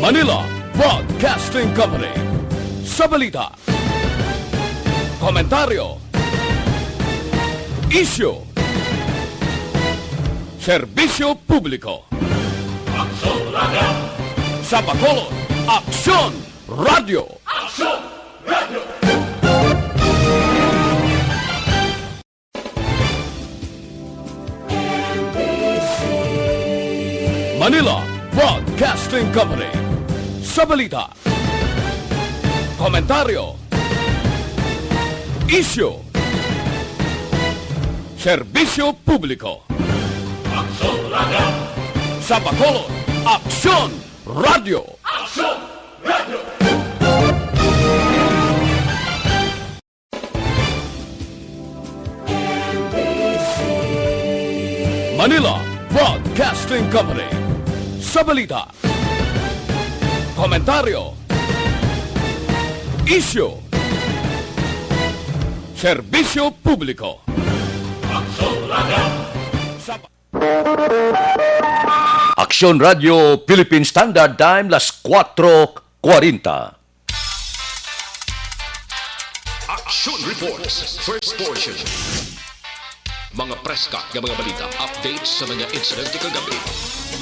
Manila Broadcasting Company. Sa balita, komentaryo, isyu, serbisyo publiko. Aksyon Radio! Sa Bacolod, Aksyon Radio! Aksyon Radio! Manila Broadcasting Company. Sa balita, komentaryo, isyu, serbisyo publiko. Aksyon Radio! Sa Bacolod, Aksyon Radio! Aksyon Radio! Manila Broadcasting Company. Sa balita, komentaryo, isyu, serbisyo publiko. Aksyon Radio! Aksyon Radio Philippine Standard Time, las 4:40. Action Reports, first portion. Mga preska ng mga balita, updates sa mga insidente kagabi.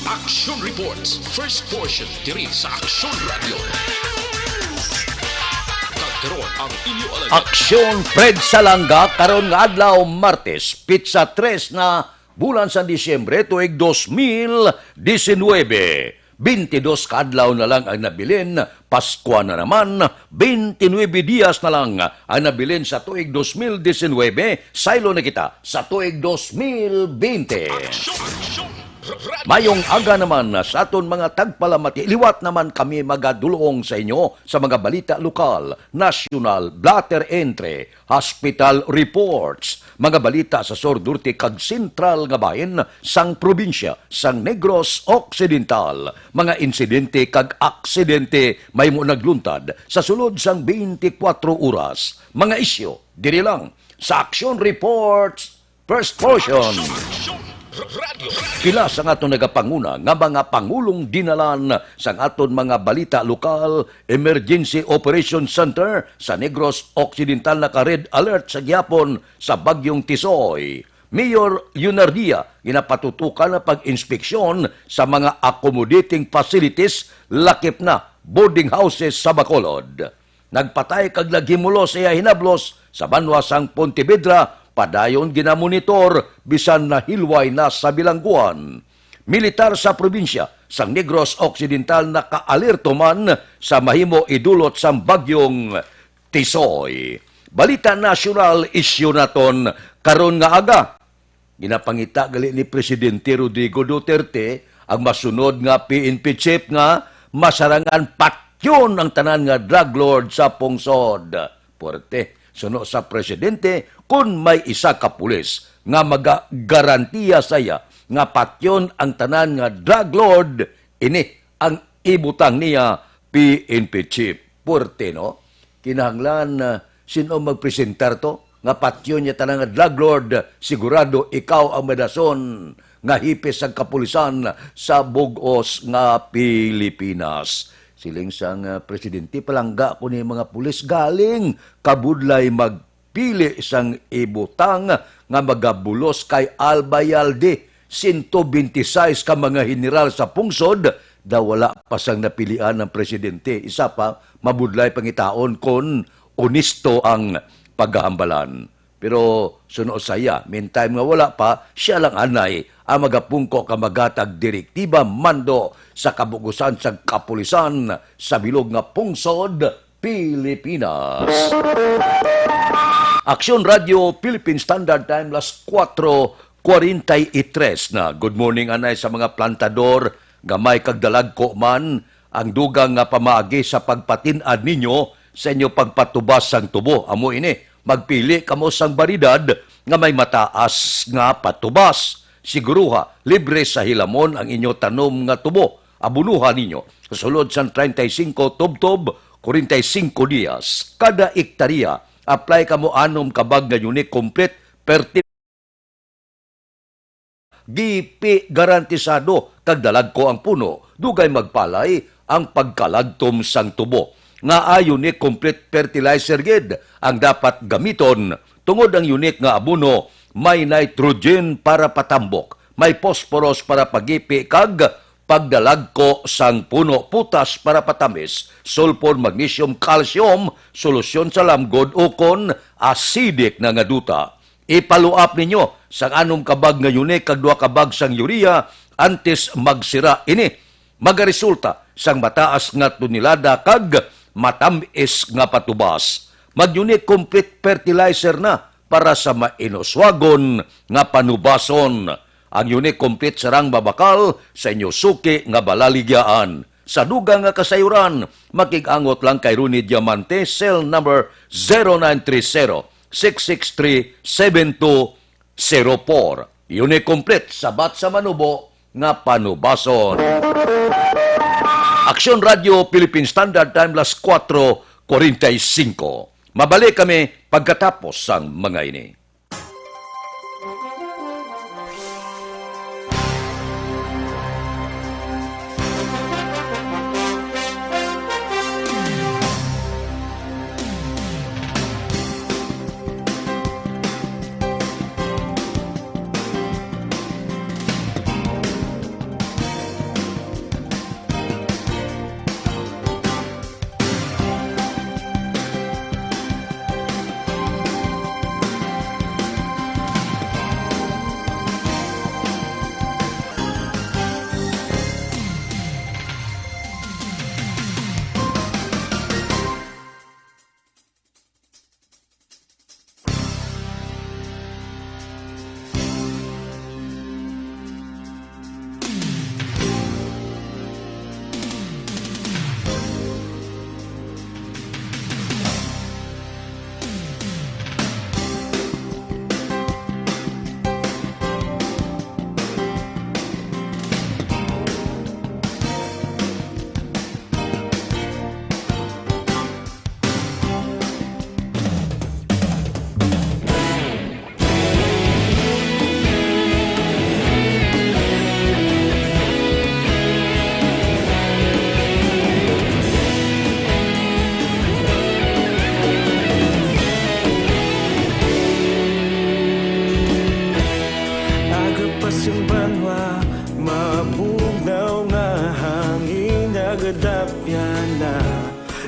Action Reports, first portion, diri sa Aksyon Radio. Kagkaroon ang inyo alagad. Aksyon Fred Salanga karon nga adlaw Martes, pizza 3 na bulan sa Disyembre tuig 2019. 22 kaadlaw na lang ang nabilin, Pasko na naman, 29 dias na lang ang nabilin sa tuig 2019, saylo na kita sa tuig 2020. Mayong aga naman sa aton mga tagpalamati, liwat naman kami magadulong sa inyo sa mga balita lokal, national, blatter entry, hospital reports, mga balita sa Sordurte kag sentral nga bahin sang probinsya sang Negros Occidental, mga insidente kag aksidente may mo nagluntad sa sulod sang 24 oras, mga isyo diri lang sa Action Reports first portion. Kila sa aton nagapanguna nga mga pangulong dinalan sa aton mga balita lokal, Emergency Operation Center sa Negros Occidental naka-red alert sa gihapon sa bagyong Tisoy. Mayor Yunardia ginapatutukan na pag-inspeksyon sa mga accommodating facilities lakip na boarding houses sa Bacolod. Nagpatay kag laghimulo siya hinablos sa banwasang Pontevedra, padayon ginamonitor bisan na hilway na sa bilangguan. Militar sa probinsya sang Negros Occidental naka-alerto man sa mahimo idulot sang bagyong Tisoy. Balita nasyonal isyu naton karon nga aga. Ginapangita gali ni Presidente Rodrigo Duterte ang masunod nga PNP chief nga masarangan patyon ang tanan nga drug lord sa pungsod. Porte suno sa presidente kung may isa ka pulis nga magarantiya saya nga patyon ang tanan nga drug lord, ini ang ibutang niya PNP chief. Porte no? Kinahanglan sino magpresentar to? Nga patyon niya tanan nga drug lord, sigurado ikaw ang madason nga hipis ang kapulisan sa bugos nga Pilipinas. Siling sang presidente palangga ko ni mga pulis galing kabudlay magpili sang ibutang nga magabulos kay Albayalde 126 ka mga general sa pungsod daw wala pa sang napilian ng presidente. Isa pa mabudlay pangitaon kon onisto ang paghahambalan. Pero suno saya, meantime nga wala pa, siya lang anay ang magapungko ka magatag direktiba mando sa kabugusan sa kapulisan sa bilog nga pungsod, Pilipinas. Aksyon Radio Philippine Standard Time, las 4:43 na. Good morning anay sa mga plantador, gamay kag dalagko man, ang dugang nga pamaagi sa pagpatinad ninyo sa inyo pagpatubas sang tubo. Amo ini, magpili kamo sang baridad nga may mataas nga patubas. Siguruha, libre sa hilamon ang inyo tanom nga tubo. Abunuhan ninyo. Kasulod sang 35 tubtob, 45 dias. Kada ektarya, apply kamo anom kabag nga unique complete perti GP garantisado kag dalag ko ang puno. Dugay magpalay ang pagkalagtom sang tubo. Nga unique complete fertilizer gid ang dapat gamiton tungod ang unique nga abono may nitrogen para patambok, may phosphorus para pagipi kag pagdalagko sang puno, putas para patamis, sulfur, magnesium, calcium, solusyon sa lamgod ukon acidic na nga duta. Ipaluap ninyo sang anong kabag nga unique kag duha kabag sang urea antes magsira ini. Magaresulta sang mataas nga tonelada kag matamis nga patubas. Mag-unique complete fertilizer na para sa mainoswagon nga panubason. Ang unique complete sarang babakal sa inyo suki nga balaligyaan. Sa dugang nga kasayuran, makigangot lang kay Rooney Diamante, cell number 0930-663-7204. Unique complete sabat sa manubo nga panubason. Aksyon Radio Philippine Standard Time las 4:45. Mabalik kami pagkatapos sang mga ini.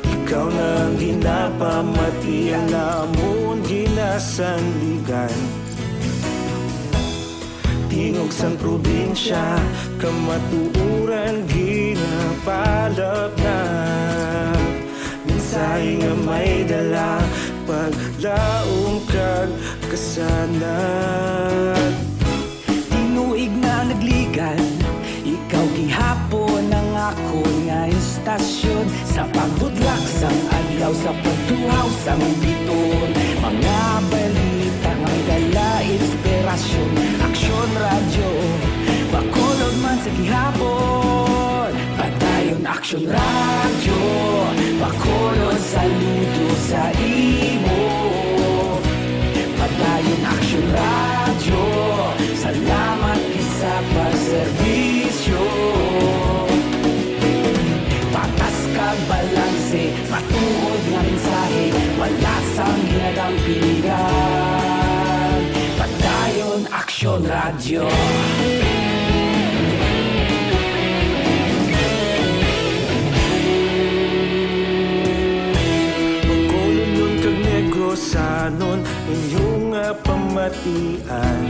Ikaw nang ginapamati ang lamon ginasandigan. Tingog sang probinsya, kamatuuran ginapalap na. Minsay nga may dala, paglaong kag kasanat. Tinuig na nagligan, ikaw gihapon ang ako nga istasyon. Sa pagbudlak sang adlaw, sa pagtuhaw sang biton. Mga balita nga dala inspirasyon. Aksyon radyo, bakolod man sa gihapon. Padayon aksyon radyo, bakolod saludo sa imo. Padayon aksyon radyo, salamat isa pa serbisyo. Patas kag balanse, matuod nga mensahe, wala sang ginadampingan. Padayon aksyon radyo. Pagkolon kag negosanon, inyong pamatian.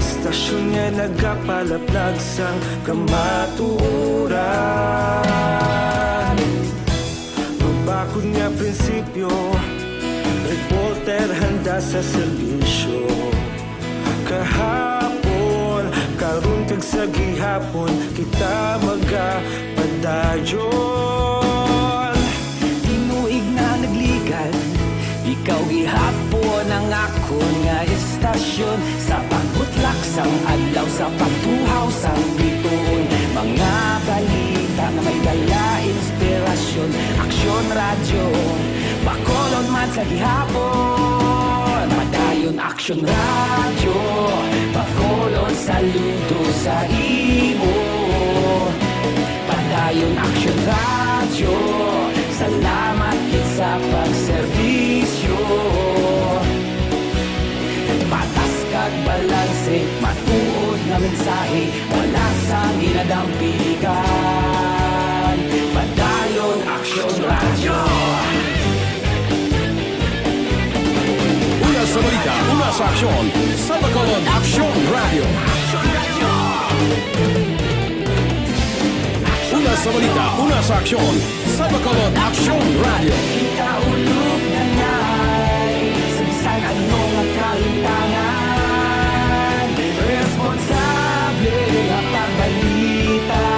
Stasyon nga nagapalaplag sang kamatuuran. Magbakod nga prinsipyo, reporter handa sa serbisyo. Kahapon, karon kag sa gihapon, kita magapadayon. Tinuig na nagligan, ikaw gihapon ang ako nga istasyon. Sa pagbutlak sang adlaw, sa pagtuhaw sang biton. Mga balita na may dala inspirasyon. Aksyon radyo, bakolon man sa gihapon. Padayon aksyon radyo, bakolon saludo sa imo. Padayon Action Radio, salamat kit sa pagserbisyo. Patas kag balanse, matuod nga mensahe, wala sa ginadampigan. Padayon Action Radio. Una sa balita, una sa aksyon, sa Bacolod Action Radio. Una sa balita, una sa aksyon, sa Bacolod Action Radio. Ikaulog na ngay, sabisan anong ang kalintangan. Responsable nga pagbalita,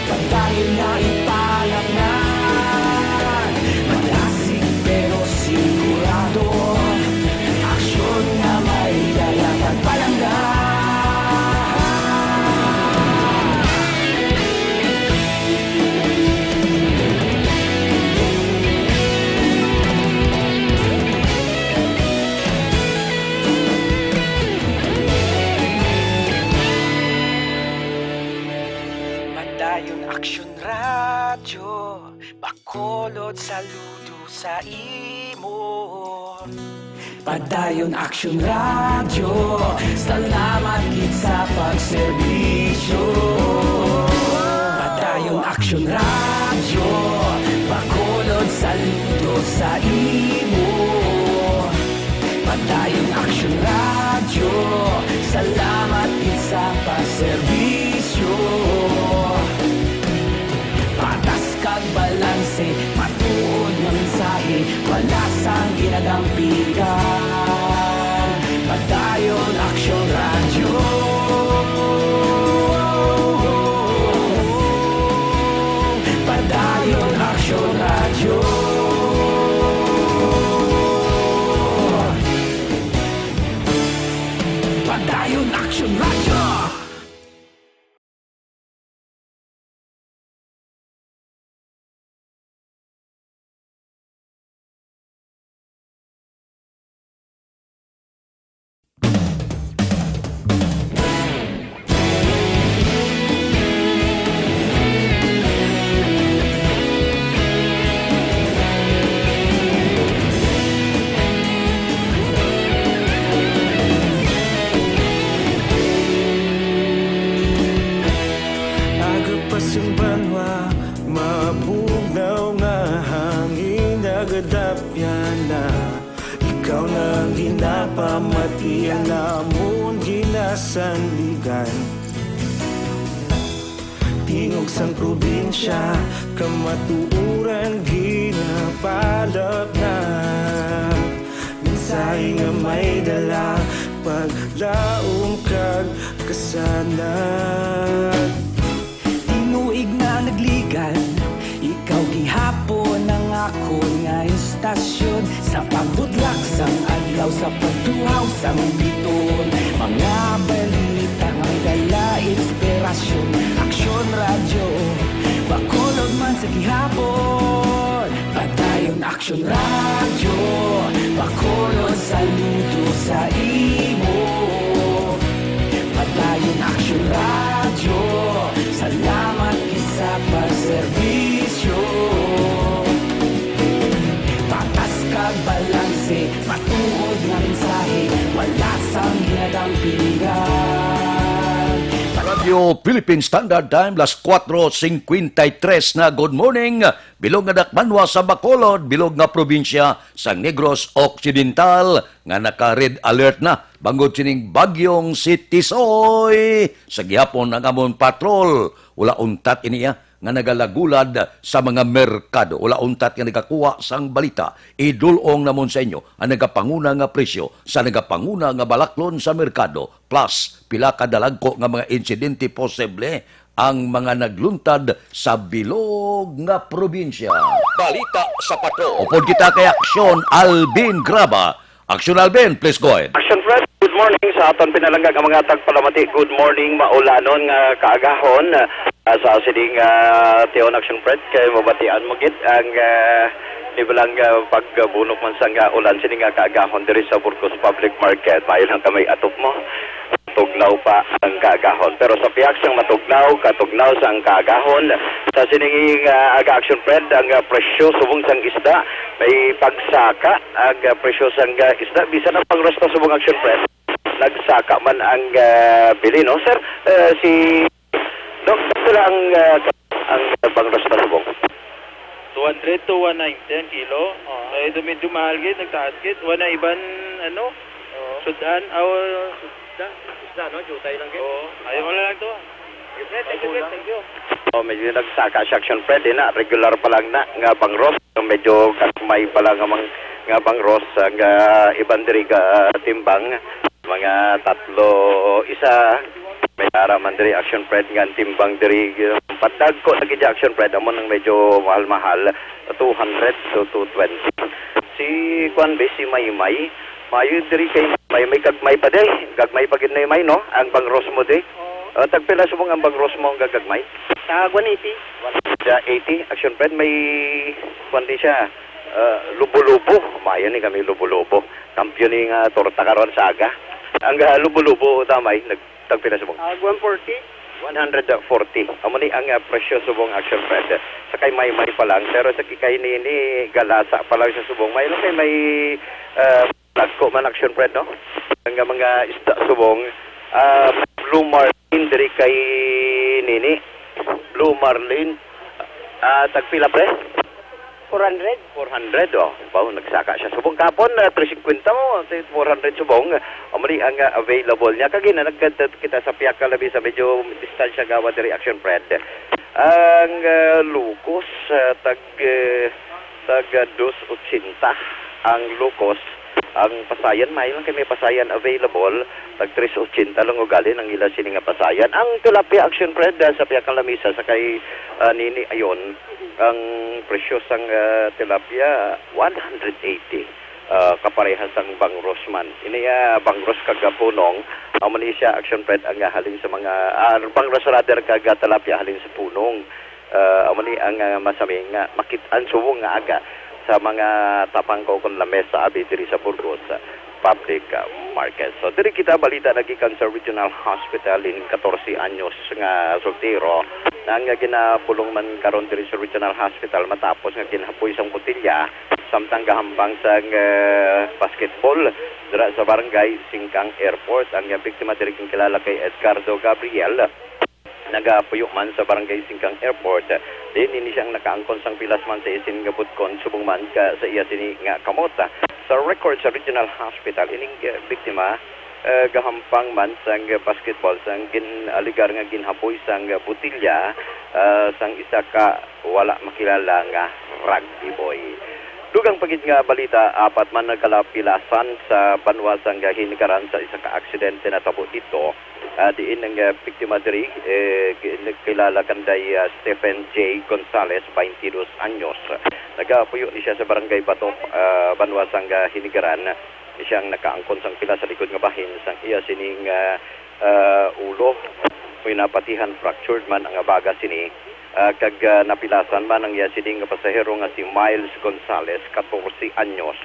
pagdahil na ipalaknan. Malasig pero sigurado, aksyon na may dala pagpalanggan. Padayon Action Radio, Bacolod saludo sa imo. Padayon Action Radio, salamat kit sa pagserbisyo. Padayon Action Radio, Bacolod saludo sa imo. Padayon Action Radio, salamat kit sa pagserbisyo. Patas kag balanse, matuod nga mensahe, wala sang ginadampigan. Padayon Action Radio. Padayon Action Radio. Padayon Action Radio. Agapasumbanwa, mabugnaw nga hangin nagadapyan na. Ikaw na ginapamatian namon ginasandigan. Tingog sang probinsya, kamatuuran ginapalap na. Mensahe nga may dala, paglaom kag kasanag. Tinuig na nagligan, ikaw gihapon ang ako nga istasyon. Sa pagbudlak sang adlaw, sa pagduhaw sang biton. Mga balita nga may dala inspirasyon. Action Radio, Bacolod man sa gihapon. Padayon Action Radio, Bacolod saludo sa imo. Padayon Action Radio, salamat kisa pagserbisyo. Patas kag balanse, matuod nga mensahe, wala sang ginadampigan. Radio Philippine Standard Time, las 4:53 na good morning. Bilog nga dakmanwa sa Bacolod, bilog nga probinsya sa Negros Occidental nga naka-red alert na. Bangod sining bagyong si Tisoy. Sa gihapon ang amon patrol, wala untat iniya nga nagalagulad sa mga merkado. Wala untat nga nagakuha sang balita. Idulong namon sa inyo ang nagapanguna nga presyo sa nagapanguna nga balaklon sa merkado. Plus, pila kadalagko nga mga insidente posible ang mga nagluntad sa bilog nga probinsya. Balita sa pato. Upod kita kay Aksyon Alvin Graba. Aksyon Alvin, please go ahead. Action Fred, good morning sa aton pinalanggag ang mga tagpalamati. Good morning, maulanon nga kaagahon sa sining Tion Action Fred kay mabatian mo gid ang nibelang pagbunok man sang ulan sining kaagahon diri sa Burgos Public Market. Mayon ang kamay atop mo. matugnaw pa ang kaagahon. Pero sa piyak sang katugnaw sang kaagahon, sa sininging aga-action Fred, ang presyo subong sang isda, may pagsaka ang presyo sang isda, bisan ang pangrosta subong action Fred, nagsaka man ang bili, no? Sir, si Doc, sila ang pangrosta subong. 200 to 190 ang kilo. Ito medyo mahal gid, nagtaas gid. Wala iban, sudan, isda, no? Jutay lang gid. Oo, ayaw mo lang to. Thank you. Medyo nagsaka siya action Fred, na regular pa lang na nga pangros, medyo kasmay pa lang nga pangros, ang ibang diri ka timbang, mga 3, isa, may araman diri action Fred nga timbang diri patag ko lagi action Fred amo nang medyo mahal-mahal 200 to 220. Si Juan B, si Maymay mayo diri kay may gagmay pa day, gagmay pa gid na may, no, ang bangros mo day. Tagpila subong ang bangros mo ang gagmay? 180 action Fred, may kundi siya lubo-lubo, mayo ni kami lubo-lubo, kampiyon ni nga torta karon sa aga. Ang lubo-lubo tamay tagpila subong 140. Amo ni ang presyo subong action Fred. Sa kay may pa lang, pero sa kay ni galasa pa lang sa subong. May kay may lagko man action Fred, no? Ang mga isda subong Blue Marlin diri kay nini. Blue Marlin tagpila pre? 400 nagsaka siya subong kapon 350 mo 400 subong amali ang available niya kagi na nagkadto kita sa piyak ka labi sa medyo distansya gawa diri action Fred ang lukos tag 280 ang lukos. Ang pasayan may lang kay may pasayan available tag 380 lang ugali ng ila sini nga pasayan. Ang tilapia action Fred sa piyak ka lamisa sa kay nini ayon ang presyo sang tilapia 180 kaparehas ang bangros man. Ini bangros kagapunong amo ni siya action Fred ang halin sa mga bangros rather kaga tilapia halin sa punong. Amo ni ang masaming makit-an suwong nga aga sa mga tapang ko kon lamesa abi diri sa Burgos public market. So diri kita balita nagikan sa Regional Hospital in 14 anyos nga soltero na nga ginapulong man karon diri sa Regional Hospital matapos nga ginahapoy sang botilya samtang gahambang sa basketball dira sa barangay Singkang Airport. Ang biktima diri kang kilala kay Edgardo Gabriel nagapuyo man sa barangay Singkang Airport. Din ini siyang nakaangkon sang pilas man sa isin nga butkon subong man ka sa iya sini nga kamota. Sa record sa Regional Hospital ining biktima gahampang man sang basketball sang aligar nga ginhapoy sang butilya sang isa ka wala makilala nga rugby boy. Dugang pagit nga balita, 4 man nagkalapilasan sa banwa sang hinikaran sa isa ka aksidente na tabo ito. Diin ang biktima diri nagkilala kanday Stephen J. Gonzales, 22 anyos. Nagapuyo ni siya sa barangay Bato, banwa sang hinikaran. Siyang nakaangkon sang pila sa likod nga bahin sang iya sining ulo. May napatihan fractured man ang baga sini. Kag napilasan man ang sining nga pasahero nga si Miles Gonzales, 14 anyos.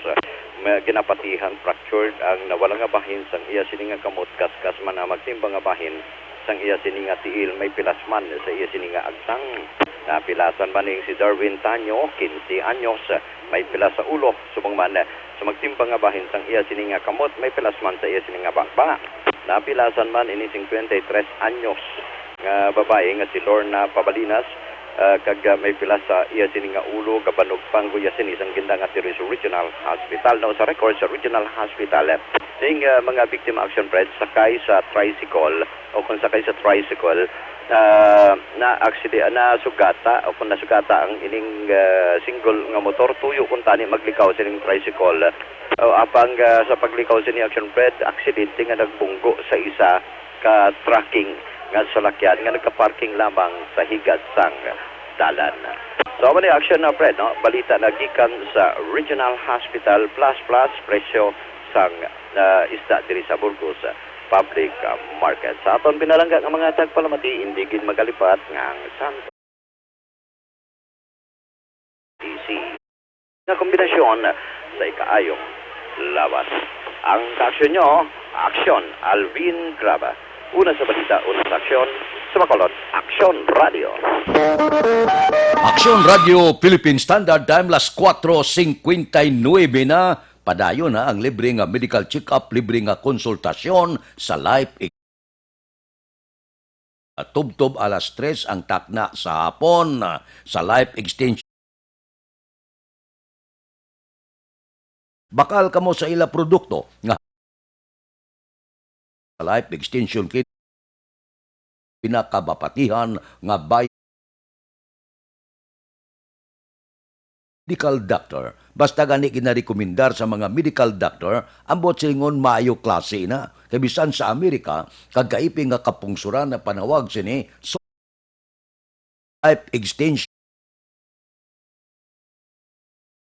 Ginapatihan fractured ang nawala nga bahin sang iya sining nga kamot kaskas man na magtimbang nga bahin sang iya sining nga tiil may pilasman sa iya sining nga agsang. Napilasan man ning si Darwin Tanyo, 15 anyos, may pilas sa ulo subong man sa magtimbang nga bahin sang iya sining nga kamot may pilasman sa iya sining nga banga. Napilasan man ini 53 anyos nga babae nga si Lorna Pabalinas kag may pila sa iya sini nga ulo kabanog pangguya sini sang gindang at Regional Hospital. Now sa record sa Regional Hospital ning mga biktima action Fred sakay sa tricycle o kung sakay sa tricycle na aksidente na sugata o kung nasugata ang ining single nga motor tuyo kung tani maglikaw sining tricycle apang sa paglikaw sini action Fred aksidente nga nagbunggo sa isa ka tracking nga salakyan nga nagka-parking lamang sa higad sang dalan. So ano ni action na Fred, no? Balita na gikan sa Regional Hospital plus presyo sang isda diri sa Burgos public market. Sa aton pinalangga nga mga tagpalamati indigin magalipat nga Santo DC na kombinasyon sa ikaayong lawas. Ang kaksyon nyo Aksyon, Alvin Graba. Una sa balita, una sa aksyon. Sa Bacolod, Aksyon Radio. Aksyon Radio Philippine Standard Time, las 4:59 na. Padayon na ang libre nga medical check-up, libre nga konsultasyon sa Life Tubtob alas 3 ang takna sa hapon sa Life Extension. Bakal kamo sa ila produkto nga sa Life Extension Kit pinakabapatihan nga medical doctor. Basta gani ginarekomendar sa mga medical doctor, ambot silingon maayo klase na. Kabisan sa Amerika, kagaipin nga kapungsuran na panawag sini so Life Extension.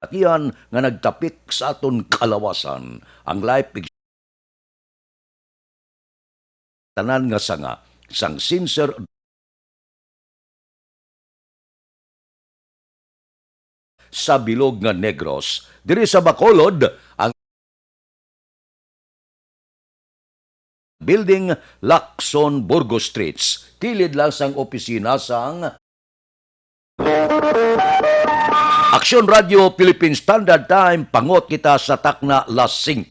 Atiyan nga nagtapik sa aton kalawasan. Ang Life Extension tanan nga sanga, sang sincer sa bilog nga Negros. Diri sa Bacolod, ang building Lacson Burgos Streets. Kilid lang sang opisina sang Aksyon Radio Philippine Standard Time. Pangot kita sa takna las 5.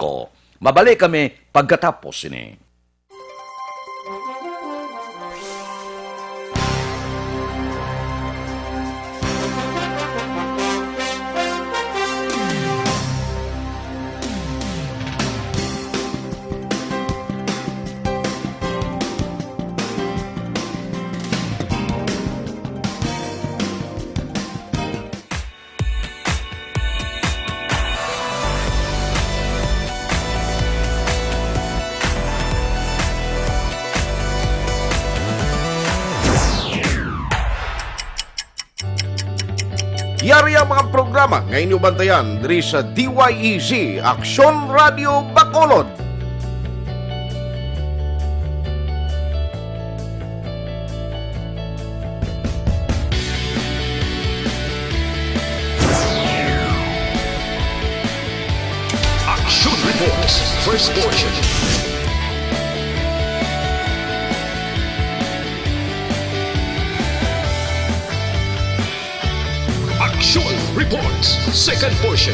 Mabalik kami pagkatapos ini. Yari ang mga programa nga inyong bantayan diri sa DYEZ Aksyon Radio Bacolod. Action Reports, first portion. Action Reports, second portion.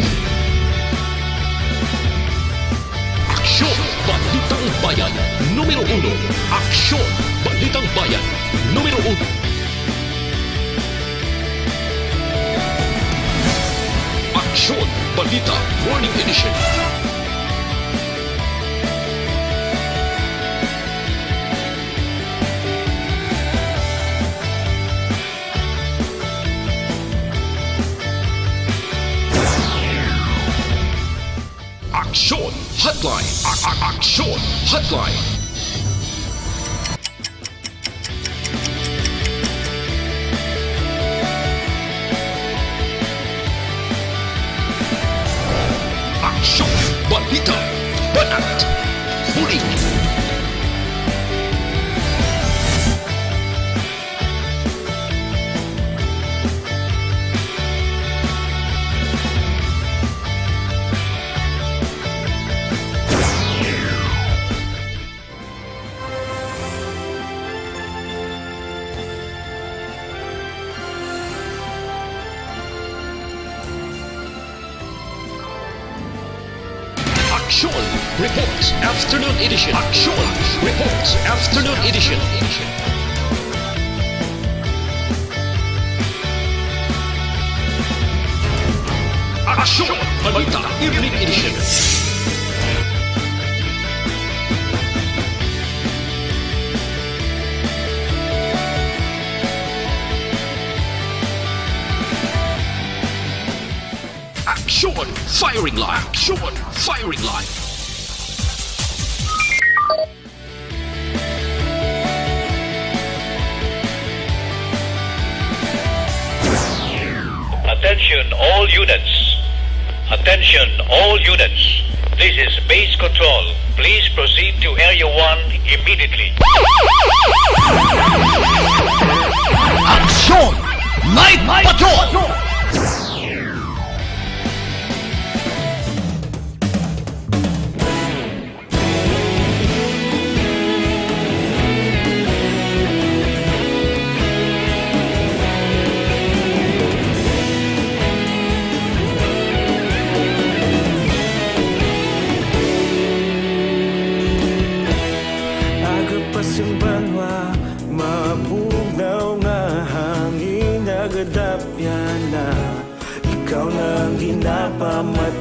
Aksyon Balitang Bayan, numero 1. Aksyon Balitang Bayan, numero 1. Aksyon Balita Morning Edition. Aksyon Hotline. Aksyon Hotline. Aksyon Balita Banat Huling. Action Reports Afternoon Edition. Action Reports Afternoon Edition. Action Balita Evening Edition. Action Firing Line. Action Firing Line. Attention all units. Attention all units. This is base control. Please proceed to Area 1 immediately. Aksyon Night Patrol!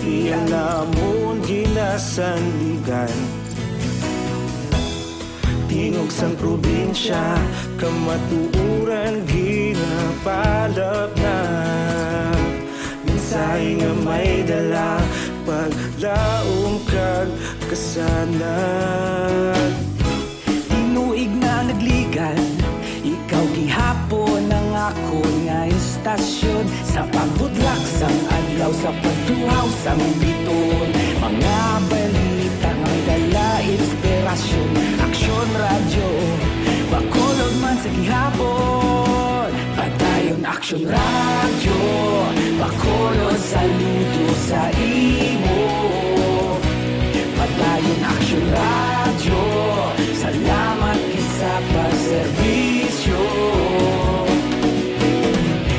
di alamon ginasandigan. Tingog sang probinsya, kamatuuran ginapalap na. Minsay nga may dala, paglaom kag kasanag. Tinuig na nagligan, ikaw gihapon ang ako nga istasyon. Sa pagbudlak sang adlaw, sa pagtuhaw sang biton. Mga balita nga dala inspirasyon. Aksyon radyo, bakolog man sa gihapon. Padayon aksyon radyo, bakolog saludo sa imo. Padayon aksyon radyo, salamat kisa pagserbisyo.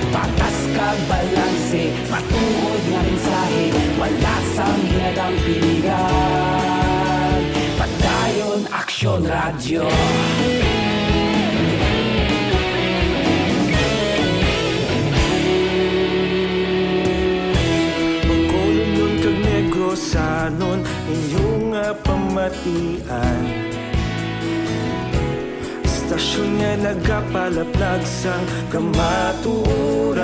Patas kag balanse, matuod nga mensahe, wala sang hinadang pilihan. Padayon aksyon radyo. Bacolod nun kag Negrosanon, inyong pamatian. Stasyon nga nagapalaplag sang kamaturan.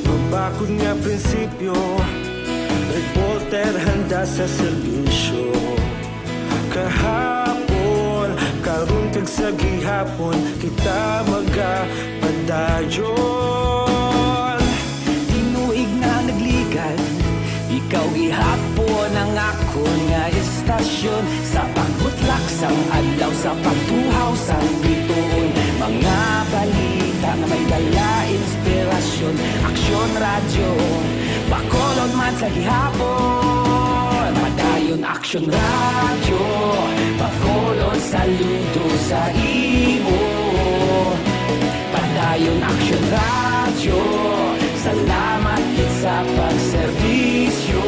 Mabakod nga prinsipyo, reporter handa sa serbisyo. Kahapon, karon kag sa gihapon, kita magapadayon. Tinuig na nagligan, ikaw gihapon ang ako nga istasyon. Sa pagbutlak sang adlaw, sa pagtuhaw sang bituon. Mga balita na may dala inspirasyon. Aksyon radyo, bakolod man sa gihapon. Padayon aksyon radyo, bakolod saludo sa imo. Padayon aksyon radyo, salamat kit sa pagserbisyo.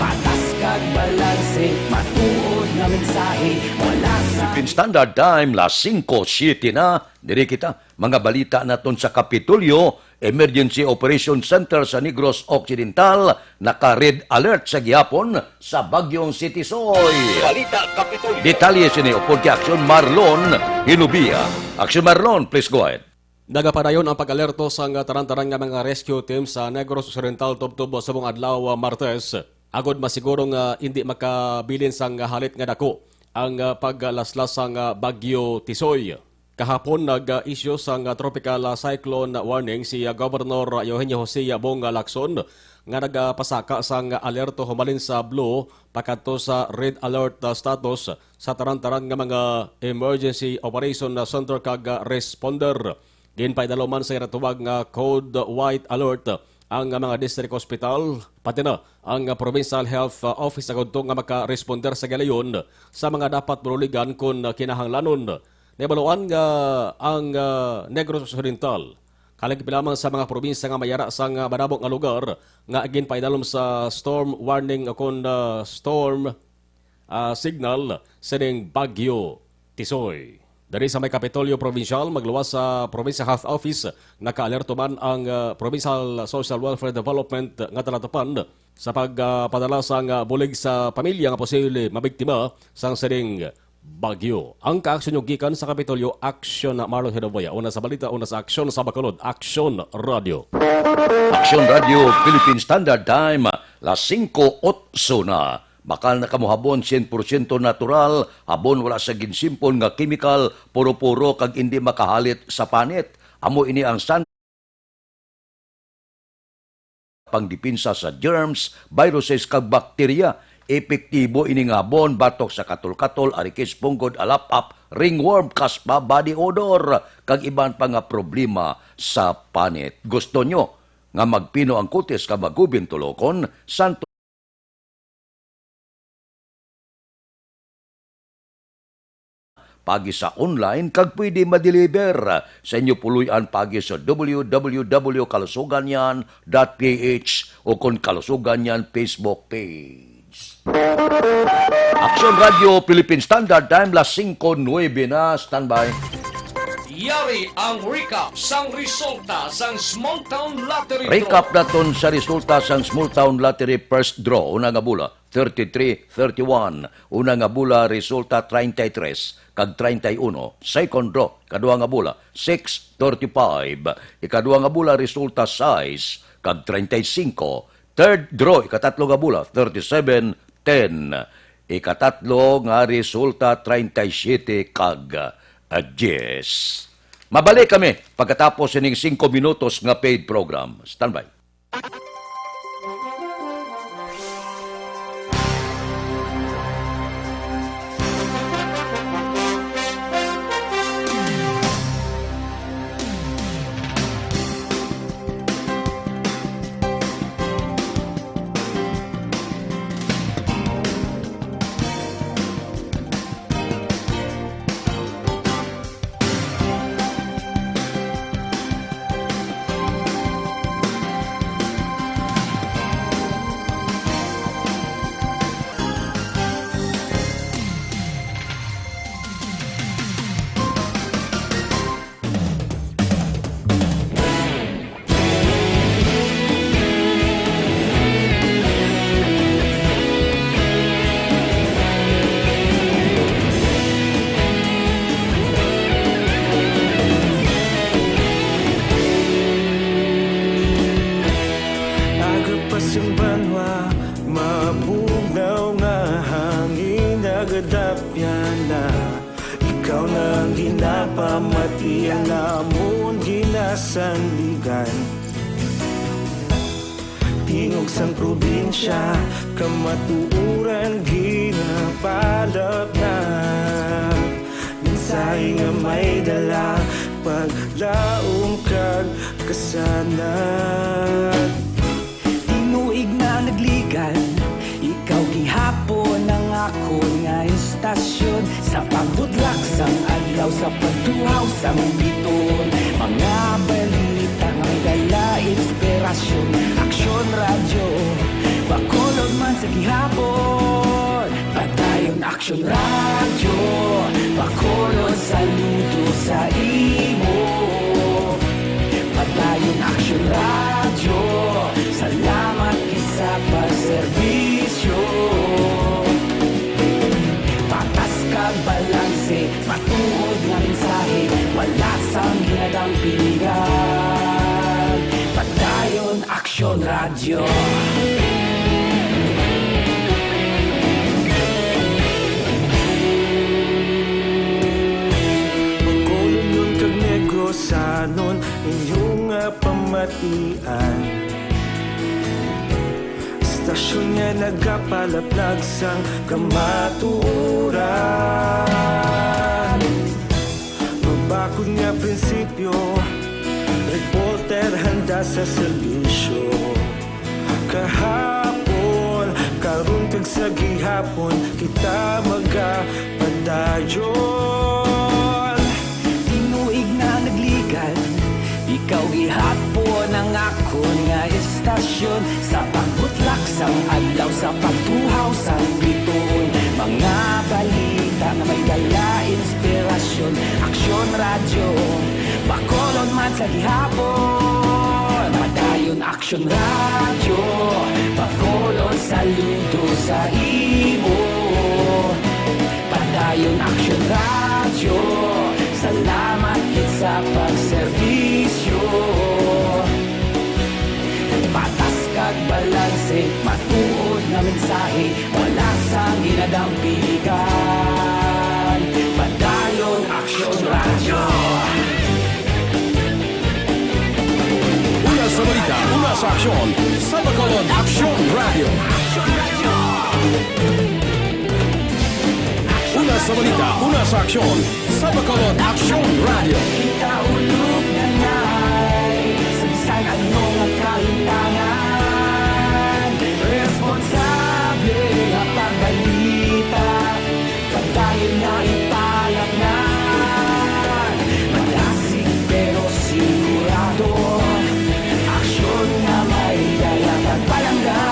Patas kag balanse, matuod nga mensahe, wala sa Philippine Standard Time, las 5:07 na. Diri kita, mga balita naton sa Kapitolyo, Emergency Operation Center sa Negros Occidental, naka-red alert sa gihapon sa Bagyong Sitisoy. Balita Kapitolyo. Detalye sini upod kay Aksyon Marlon Hinubia. Aksyon Marlon, please go ahead. Nagapadayon ang pag-alerto sa taran-taran nga mga rescue team sa Negros Occidental tubtob sa buong adlaw Martes. Agod masiguro nga hindi makabilin sang halit nga dako ang paglaslas sang Bagyo Tisoy. Kahapon nag-issue sang tropical cyclone warning si Governor Eugenio Jose Bonga Lacson nga nagpasaka sang alerto humalin sa blue pakadto sa red alert status sa taran-taran nga mga emergency operation center kag responder. Ginpaidalo man sa iratuwag nga code white alert ang mga district hospital, pati na ang provincial health office agad nga maka-responder sa galayon sa mga dapat maluligan kung kinahanglanon. Nabaluan nga ang Negros Occidental, kaligpilamang sa mga probinsya nga mayara sa banabong nga lugar nga ginpaidalom sa storm warning kung storm signal sining Bagyo Tisoy. Dari sa may Kapitolyo Provincial, magluwas sa Provincial Health Office, naka-alerto man ang Provincial Social Welfare Development nga talatapan sa pagpadala sang bulig sa pamilya nga posible mabiktima sang sining Bagyo. Ang kaaksyon yung gikan sa Kapitolyo, Aksyon na Marlon Hidaboya. Una sa balita, una sa Aksyon sa Bacolod, Aksyon Radio. Aksyon Radio, Philippine Standard Time, las 5:08 na. Bakal nakamuhabon 100% natural, habon wala sa ginsimpon nga chemical, puro-puro kag hindi makahalit sa panit. Amo ini ang standard pangdipinsa sa germs, viruses kag bakterya. Epektibo ini nga habon batok sa katol-katol, arikis, punggod, alap-ap, ringworm, kaspa, body odor kag iban pa nga problema sa panit. Gusto nyo nga magpino ang kutis ka magubin tulokon, santo pagi sa online kag pwede ma-deliver sa inyo puluyan pagi sa www.kalusuganyan.ph o kung Kalusuganyan Facebook page. Aksyon Radio Philippine Standard Time, las 5:09 na. Standby. Yari ang recap sang resulta sang Small Town Lottery Draw. Recap naton sa resulta sang Small Town Lottery First Draw. Una nga bula, 33-31. Una nga bula, resulta 33 kag 31. Second draw, kadua nga bula, 6-35. Ikadua nga bula, resulta 6 kag 35. Third draw, ikatatlo nga bula, 37-10. Ikatatlo nga resulta 37 kag 10. Mabalik kami pagkatapos ining 5 minutos nga paid program. Standby. Simbanwa, mabugaw nga hangin nagadapyan na. Ikaw na ang ginapamatian namon ginasandigan. Tingog sang probinsya, kamatuuran ginapalap na. Minsay nga may dala, paglaom kag kasanat. Tinuig na nagligan, ikaw gihapon ang ako nga istasyon. Sa pagbudlak sang adlaw, sa pagtuhaw sang biton. Mga balita nga may dala inspirasyon. Aksyon radyo, bakolod man sa gihapon. Patayon aksyon radyo, bakolod saludo sa imo. Patayon aksyon radyo, salamat kisa pagserbisyo. Patas kag balanse, matuod nga mensahe, wala sang ginadang piligan. Patayon aksyon radyo. Magkulong nun kag negosanon, inyong pamatian. Stasyon nga nagapalaplag sang kamatuuran. Mabakod nga prinsipyo, reporter handa sa serbisyo. Kahapon, karon kag sa gihapon, kita magapadayon. Tinuig na nagligan, ikaw gihapon ang akon nga istasyon. Sa pagbutlak sang adlaw, sa pagtuhaw sang biton. Mga balita na may dala inspirasyon. Aksyon radyo, bakolon man sa gihapon. Padayon aksyon radyo, bakolon saludo sa imo. Padayon aksyon radyo, salamat kit sa pagserbisyo. Patas kag balanse, matuod na mensahe, wala sang ginadang piligan. Padayon aksyon radyo. Una sa balita, una sa aksyon, sa Bacolod Aksyon Radio. Una sa balita, una sa aksyon, sa Bacolod Aksyon Radio. Kita ulog na na'y Samsan ano nga kahintangan. Responsable nga pagbalita, pagdayon na ipalap na. Malasig pero sigurado, aksyon na may dala pagpalanggan.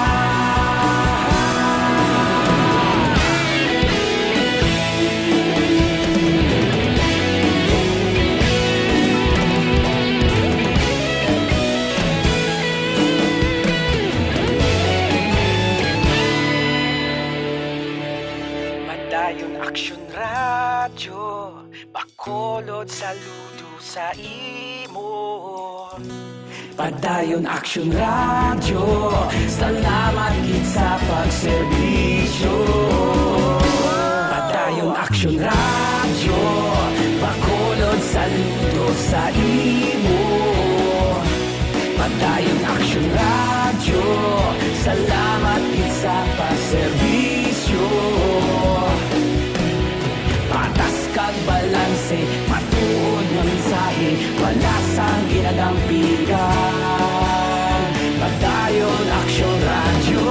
Bacolod, saludo sa imo. Padayon Action Radio, salamat gid sa pagserbisyo. Padayon Action Radio, Bacolod, saludo sa imo. Padayon Action Radio, salamat gid sa pagserbisyo. Patas kag balanse, matuod nga mensahe, wala sang ginadampigan. Padayon Action Radio.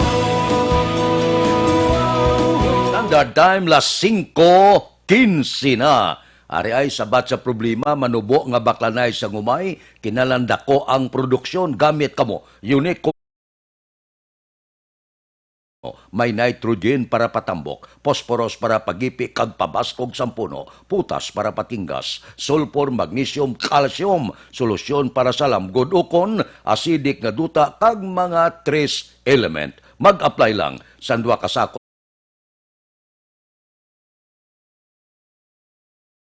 Standard time, las 5:15 na. Ari ay sabat sa problema, manubo nga baklanay sa ngumay, kinalanda ko ang produksyon gamit kamo. Unique may nitrogen para patambok, posporos para pagipi kag pabaskog sampuno, putas para patinggas, sulfur, magnesium, calcium, solusyon para sa lamgod ukon, acidic nga duta kag mga trace element. Mag-apply lang sa 2 kasako.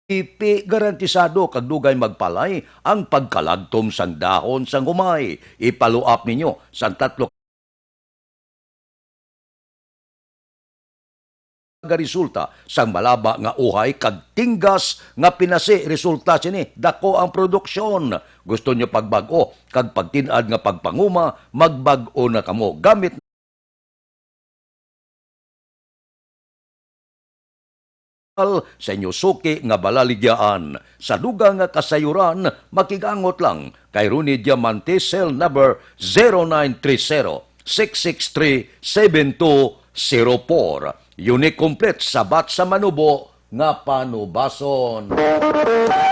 Ipi garantisado kag dugay magpalay ang pagkalagtom sang dahon sang humay. Ipaluap ninyo sa 3 resulta sang malaba nga uhay kag tinggas nga pinasi resulta sini dako ang produksyon. Gusto nyo pagbag-o kag pagtinad nga pagpanguma, magbag-o na kamo gamit sa inyo suki nga balaligyaan. Sa dugang nga kasayuran, makigangot lang kay Rooney Diamante, cell number 0930-663-7204. Unique complete sabat sa manubo nga panubason.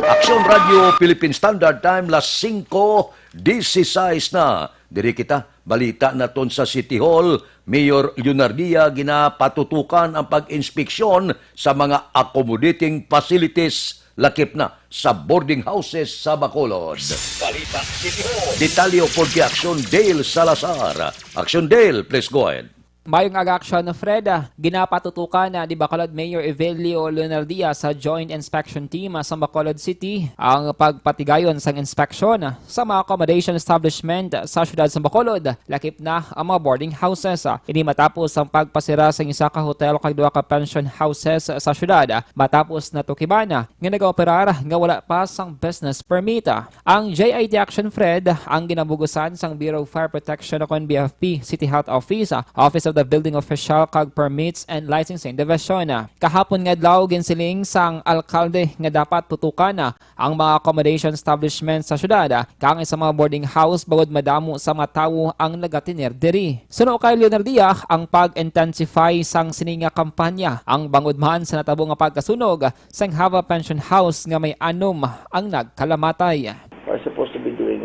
Action Radio Philippine Standard Time, las 5:16 na. Diri kita, balita naton sa City Hall, Mayor Leonardia ginapatutukan ang pag-inspeksyon sa mga accommodating facilities lakip na sa boarding houses sa Bacolod. Balita City Hall. Detalyo for the Action Dale Salazar. Action Dale, please go ahead. Mayong agaksyon na Fred, ginapatutukan na ni Bacolod Mayor Evelio Leonardia sa Joint Inspection Team sa Bacolod City ang pagpatigayon sang inspeksyon sa mga accommodation establishment sa syudad sa Bacolod, lakip na ang mga boarding houses. Ini matapos ang pagpasira sa isa ka hotel kag 2 ka pension houses sa syudad matapos na tukibana nga nagaoperar nga wala pa sang business permit. Ang JIT Action Fred ang ginabugusan sang Bureau of Fire Protection o BFP City Health Office of the Building Official kag Permits and Licensing Division. Kahapon nga adlaw ginsiling sang alkalde nga dapat tutukan ang mga accommodation establishment sa syudad kang sa mga boarding house bagod madamo sa mga tawo ang nagatinir diri. Suno kay Leonardia ang pag-intensify sang sininga kampanya ang bangudman sa natabo nga pagkasunog sang Hava Pension House nga may anom ang nagkalamatay. We're supposed to be doing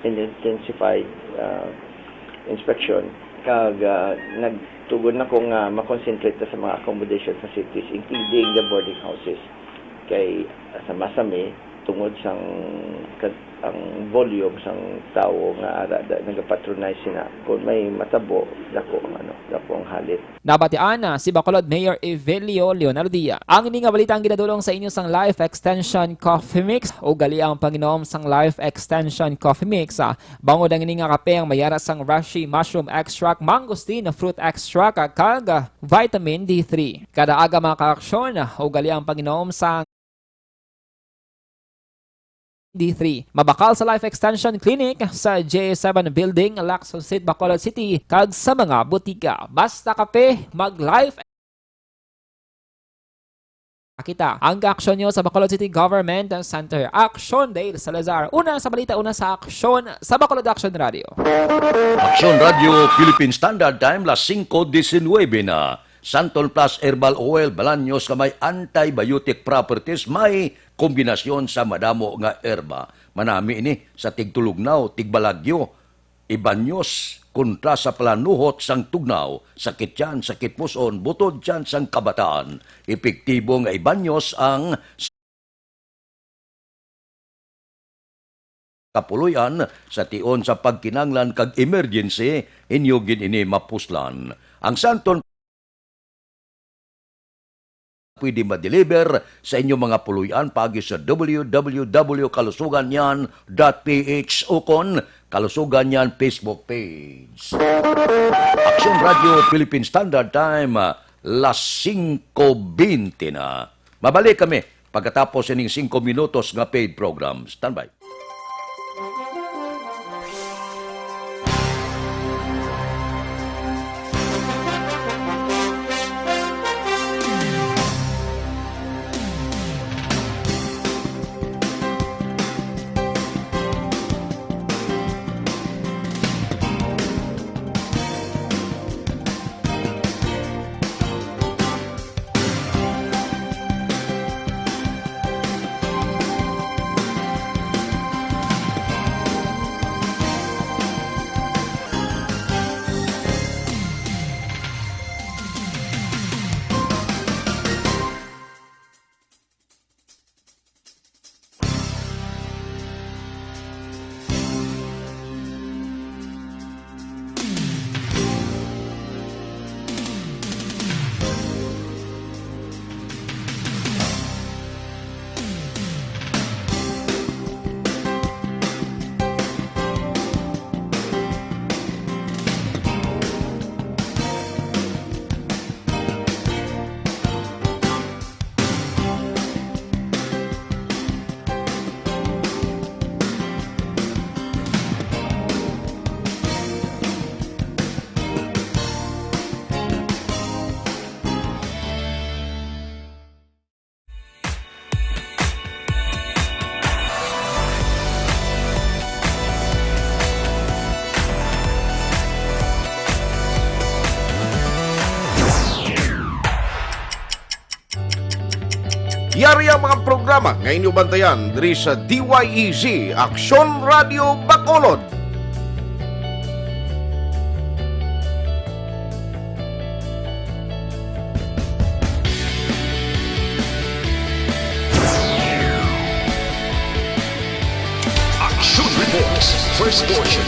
an intensified inspection kag nagtugod na kong makonsentrate sa mga accommodation facilities including the boarding houses kay sa masami tungod sang ang volume sang tao nga nagapatronize sina kung may matabo dako ang halit. Nabatian na si Bacolod Mayor Evelio Leonardia. Ang ini nga balita ang ginadulong sa inyo sang Life Extension Coffee Mix o gali ang panginom sang Life Extension Coffee Mix. Bangod ang ini nga kape ang mayara sang Rashi Mushroom Extract, Mangosteen Fruit Extract kag Vitamin D3. Kada aga mga kaaksyon o gali ang panginom sang D3. Mabakal sa Life Extension Clinic sa J7 Building, Lacson Street, Bacolod City, kag sa mga butika. Basta kape, mag-Life kita. Ang aksyon nyo sa Bacolod City Government Center. Action Dale Salazar. Una sa balita, una sa aksyon sa Bacolod Action Radio. Action Radio Philippine Standard Time, las 5:19 na. Santol Plus Herbal Oil, Balaños nga may antibiotic properties, may kombinasyon sa madamo nga herba. Manami ini sa tigtulugnaw, tigbalagyo, ibanyos, kontra sa palanuhot sang tugnaw, sakit yan, sakit puson, butod yan sang kabataan. Epektibo nga ibanyos ang kapuluyan sa tion sa pagkinanglan kag emergency, inyo gin ini mapuslan. Ang Santon pwede ma-deliver sa inyong mga puluyan pagi sa www.kalusuganyan.ph o kon Kalusugan Yan Facebook page. Action Radio Philippine Standard Time, las 5:20 na. Mabalik kami pagkatapos ining 5 minutos nga paid program. Standby. Yari ang mga programa nga inyong bantayan diri sa DYEZ Aksyon Radio Bacolod. Action Reports, first portion.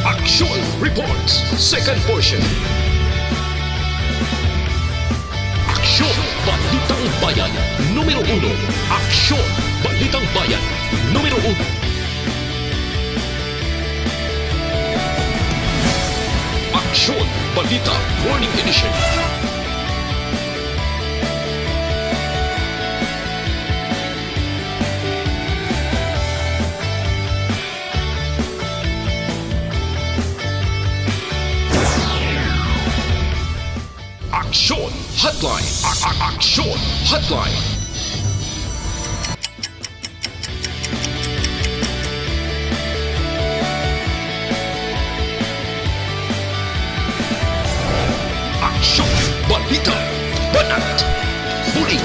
Action Reports, second portion. Aksyon Balitang Bayan, numero 1. Aksyon Balitang Bayan, numero 1. Aksyon Balita Morning Edition. Action Hotline. Action Hotline. Action Balita Banat Buling.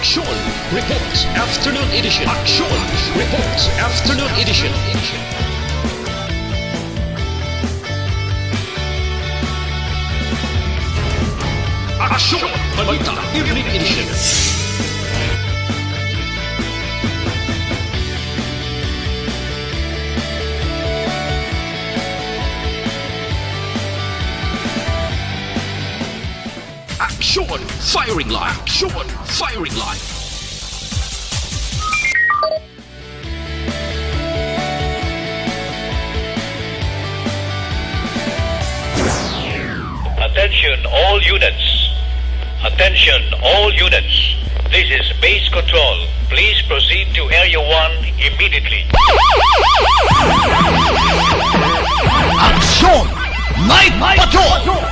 Action Reports Afternoon Edition. Action Reports Afternoon Edition. Action Balita Evening Edition. Action Firing Line. Action Firing Line. Attention all units. Attention all units. This is base control. Please proceed to Area 1 immediately. Action! Night Patrol!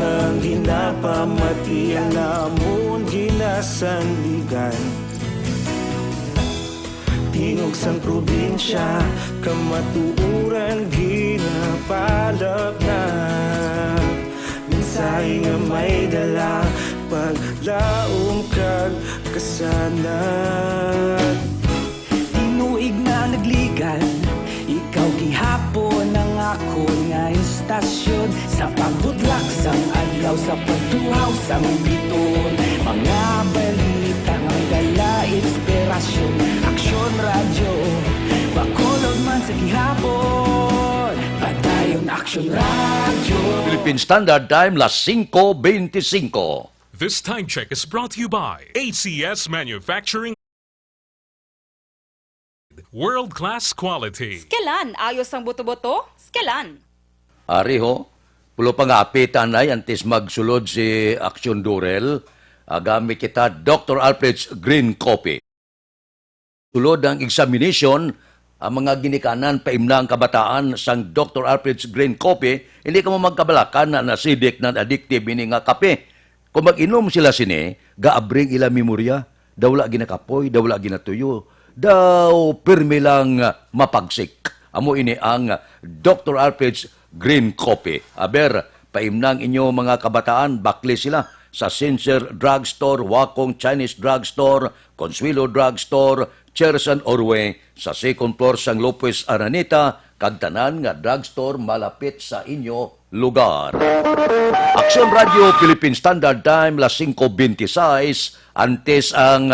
ang ginapamati namon ginasandigan tingog sang probinsya kamatuuran ginapalap na minsay nga may dala paglaom kag kasanat Tinuig na nagligan Ikaw gihapon ang ako nga istasyon Sa pagbudlak sang adlaw Sa pagtuhaw sang biton Mga balita nga dala inspirasyon Aksyon radyo Bacolod man sa gihapon Padayon Aksyon radyo Philippine Standard Time, las 5:25. This time check is brought to you by ACS Manufacturing. World-class quality. Skelan, ayos ang buto-buto? Skelan. Ari ho, pulo pa nga apitan ay antes magsulod si Aksyon Durel, gamit kita Dr. Alfred's Green Coffee. Sulod ang examination, ang mga ginikanan paimna ang kabataan sang Dr. Alfred's Green Coffee, hindi ka mo magkabalakan na acidic na addictive ini nga kape. Kung mag-inom sila sini, gaabring ila memorya, daw wala ginakapoy, daw wala ginatuyo, daw pirmi lang mapagsik. Amo ini ang Dr. Alfred's Green Coffee. Aber, paimnang inyo mga kabataan, bakli sila sa Sincere Drugstore, Wakong Chinese Drugstore, Consuelo Drugstore, Cherson Orwe, sa second floor sang Lopez Araneta, kagtanan nga drugstore malapit sa inyo lugar. Aksyon Radio Philippine Standard Time, las 5:26, antes ang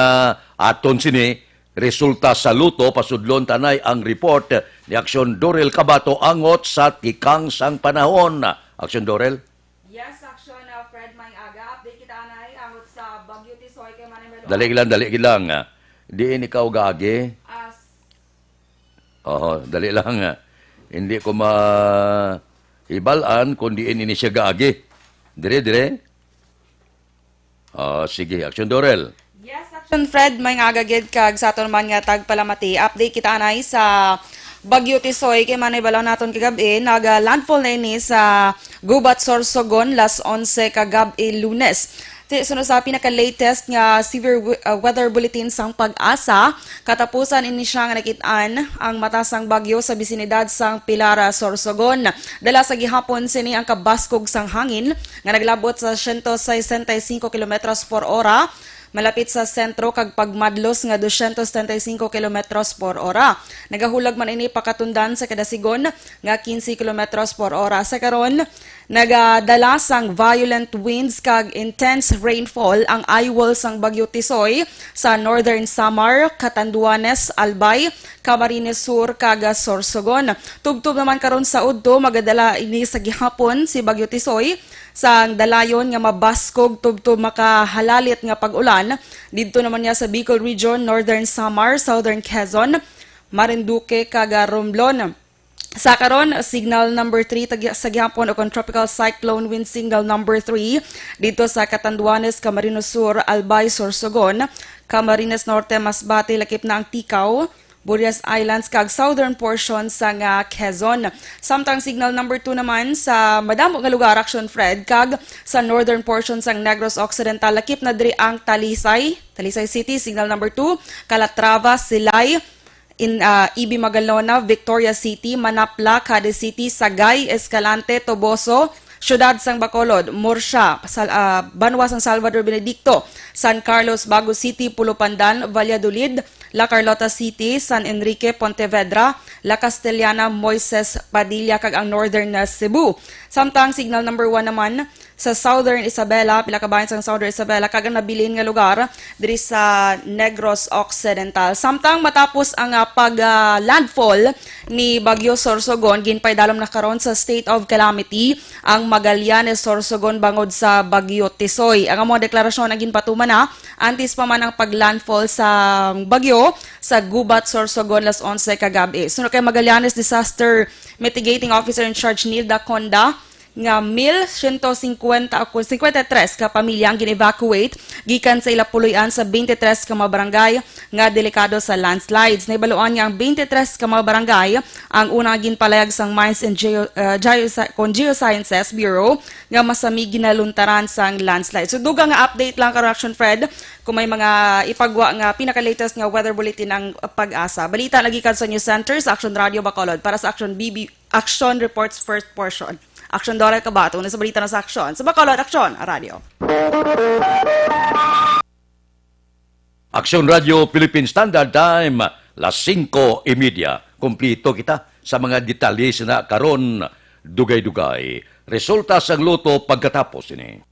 aton sini, resulta sa luto, pasudlon tanay ang report ni Aksyon Dorel Cabato angot sa tikang sang panahon. Aksyon Dorel? Yes, Aksyon Fred may aga. Update kita anay angot sa Bagyo Tisoy kay Manimelo. Dali lang. Diin ikaw gagi? Dali lang. Hindi ko ibalaan kung diin ini siya gagi. Dire. Sige, Aksyon Dorel. Yes, Aksyon Fred may agagid kag sa aton man nga tagpalamati. Update kita anay sa Bagyo Tisoy kay Manimelo naton kagabi. Nag-landfall na ini sa Gubat, Sorsogon, las 11 kagabi Lunes. Sunod sa pinaka-latest nga severe weather bulletin sang Pag-asa, katapusan ini siya nga nakitaan ang matasang bagyo sa bisinidad sang Pilara, Sorsogon. Dala sa gihapon sini ang kabaskog sang hangin nga naglabot sa 165 km per ora. Malapit sa sentro kag pagmadlos nga 235 km per ora. Nagahulag man ini pakatundan sa kadasigon nga 15 km per ora. Sa karon, nagadala sang violent winds kag intense rainfall ang eyewall sang Bagyo Tisoy sa Northern Samar, Catanduanes, Albay, Camarines Sur kag Sorsogon. Tubtub naman karon sa udto magadala ini sa gihapon si Bagyo Tisoy sang dalayon nga mabaskog tubtub makahalalit nga pag-ulan didto naman niya sa Bicol Region, Northern Samar, Southern Quezon, Marinduque kag Romblon. Sa karon, signal number 3 sa gihapon o tropical cyclone wind signal number 3 dito sa Catanduanes, Camarines Sur, Albay, Sorsogon, Camarines Norte, Masbate, lakip na ang Tikaw, Burias Islands kag southern portion sa Quezon. Samtang signal number 2 naman sa madamo nga lugar Aksyon Fred kag sa northern portion sa Negros Occidental lakip na diri ang Talisay City signal number 2, Calatrava, Silay, Ibi Magalona, Victoria City, Manapla, Cadiz City, Sagay, Escalante, Toboso, Syudad sang Bacolod, Murcia, Banwa sang Salvador Benedicto, San Carlos, Bago City, Pulo Pandan, Valladolid, La Carlota City, San Enrique, Pontevedra, La Castellana, Moises, Padilla, kag ang Northern Cebu. Samtang signal number 1 naman sa Southern Isabela, pila ka bahin sa Southern Isabela, kag ang nabilin nga lugar diri sa Negros Occidental. Samtang matapos ang pag-landfall ni Bagyo Sorsogon, ginpaydalom na karon sa state of calamity ang Magallanes, Sorsogon bangod sa Bagyo Tisoy. Ang mga deklarasyon ang ginpatuman na antes pa man ang pag-landfall sa Bagyo sa Gubat, Sorsogon, las 11 kagabi. Sunod kay Magallanes Disaster Mitigating Officer in Charge Nilda Conda nga 1,153 ka pamilya ang gin-evacuate gikan sa ilapuloy-an sa 23 ka mga barangay nga delikado sa landslides. Nahibaluan nga ang 23 ka mga barangay ang unang ginpalayag sang Mines and Geosciences Bureau nga masami ginaluntaran sang landslides. So dugang nga update lang karon Action Fred kung may mga ipagwa nga pinaka-latest nga weather bulletin ang Pag-asa. Balita lagi kan sa News Center sa Action Radio Bacolod para sa Action Reports First Portion. Action Dora Kabato na sa balita na sa Action. Sa Bacolod, Action Radio. Action Radio Philippine Standard Time, las 5:30. Kumplito kita sa mga detalye na karon dugay-dugay. Resulta sa luto pagkatapos ini.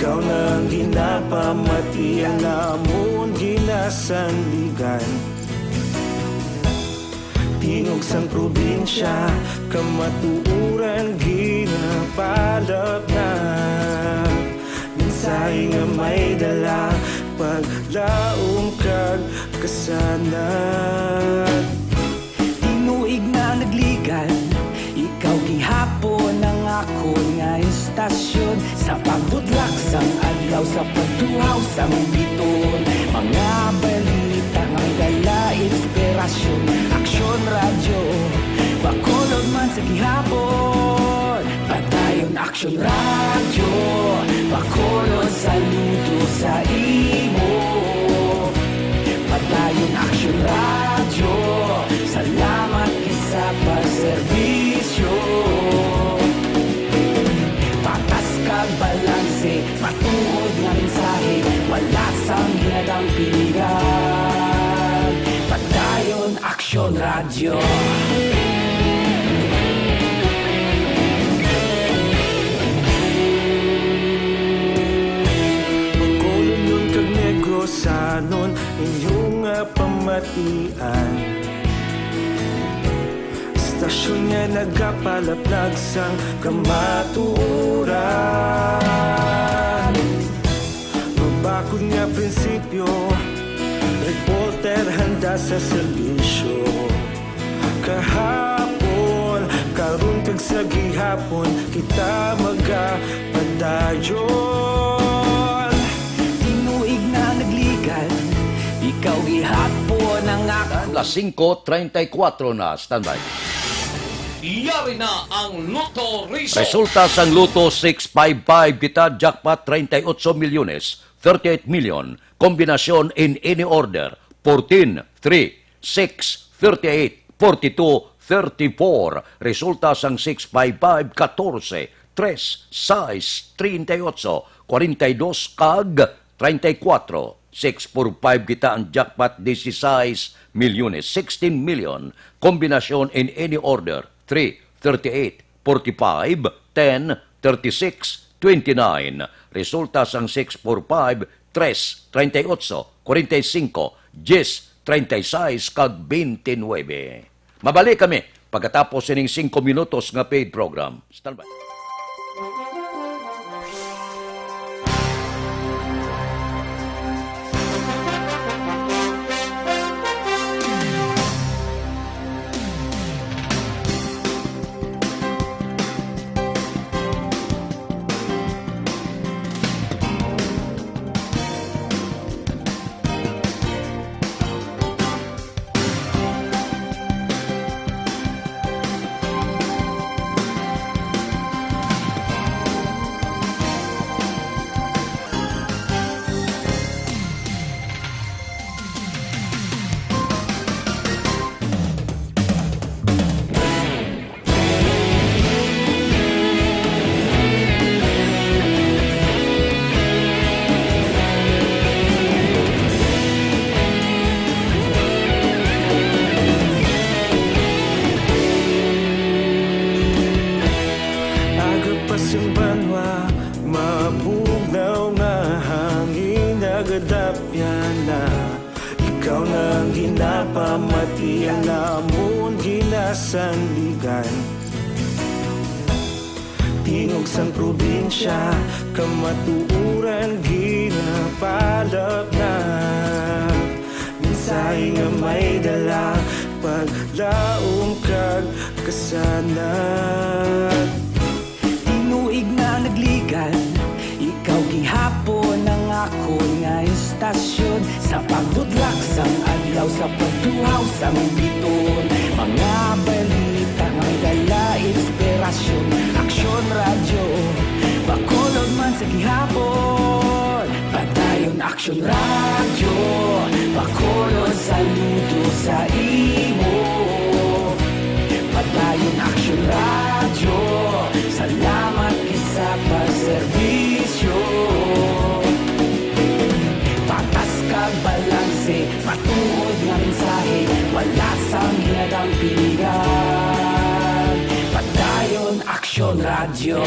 Ikaw na ginapamati, alamon ginasandigan. Tingog sang probinsya, kamatuuran ginapalap na. Minsay nga may dala, paglaom kag kasanat. Tinuig na nagligan, ikaw gihapon ang ako nga istasyon. Sa pagbudlak sang adlaw, sa pagduhaw sang biton. Mga balita nga dala inspirasyon. Aksyon radyo, Bacolod man sa gihapon. Padayon Aksyon radyo, Bacolod saludo sa imo. Padayon Aksyon radyo, salamat kisa pagserbisyo. Patas kag balanse, matuod nga mensahe, wala sang ginadang pilihan. Padayon Aksyon radyo. Bacolod nun kag Negrosanon, inyong pamatian. Stasyon nga nagapalaplag sang kamaturan. Mabakod nga prinsipyo, reporter handa sa serbisyo. Kahapon, karon kag sa gihapon, kita magapadayon. Tinuig na nagligan, ikaw gihapon ang ako. Las 5:34 na, standby. Yari na ang Lotto Result. Resulta sang Luto 655 kita jackpot 38 milyones 38 million. Kombinasyon in any order 14, 3, 6, 38, 42, 34. Resulta sang 655 14, 3, 6, 38, 42 kag 34. 645 kita ang jackpot 16 milyones 16 million. Kombinasyon in any order 3, 38, 45, 10, 36, 29. Resulta sang 645 3, 38, 45, 10, 36 kag 29. Mabalik kami pagkatapos ining 5 minutos nga paid program. Standby. Pasimbanwa, mabugnaw nga hangin nagadapyan na. Ikaw nang ginapamatian namon ginasandigan. Tingog sang probinsya, kamatuuran ginapalap na. Minsay nga may dala, paglaom kag kasanat. Tinuig na nagligan, ikaw gihapon ang ako nga istasyon. Sa pagdudlak sang adlaw, sa pagtuhaw sang biton. Mga balita may dala inspirasyon. Aksyon radyo, bakolod man sa gihapon. Padayon aksyon radyo, bakolod saludo sa imo. Padayon aksyon radyo, salamat isa pa serbisyo. Patas kag balanse, matuod nga mensahe, wala sang hinadang piligan. Padayon aksyon radyo.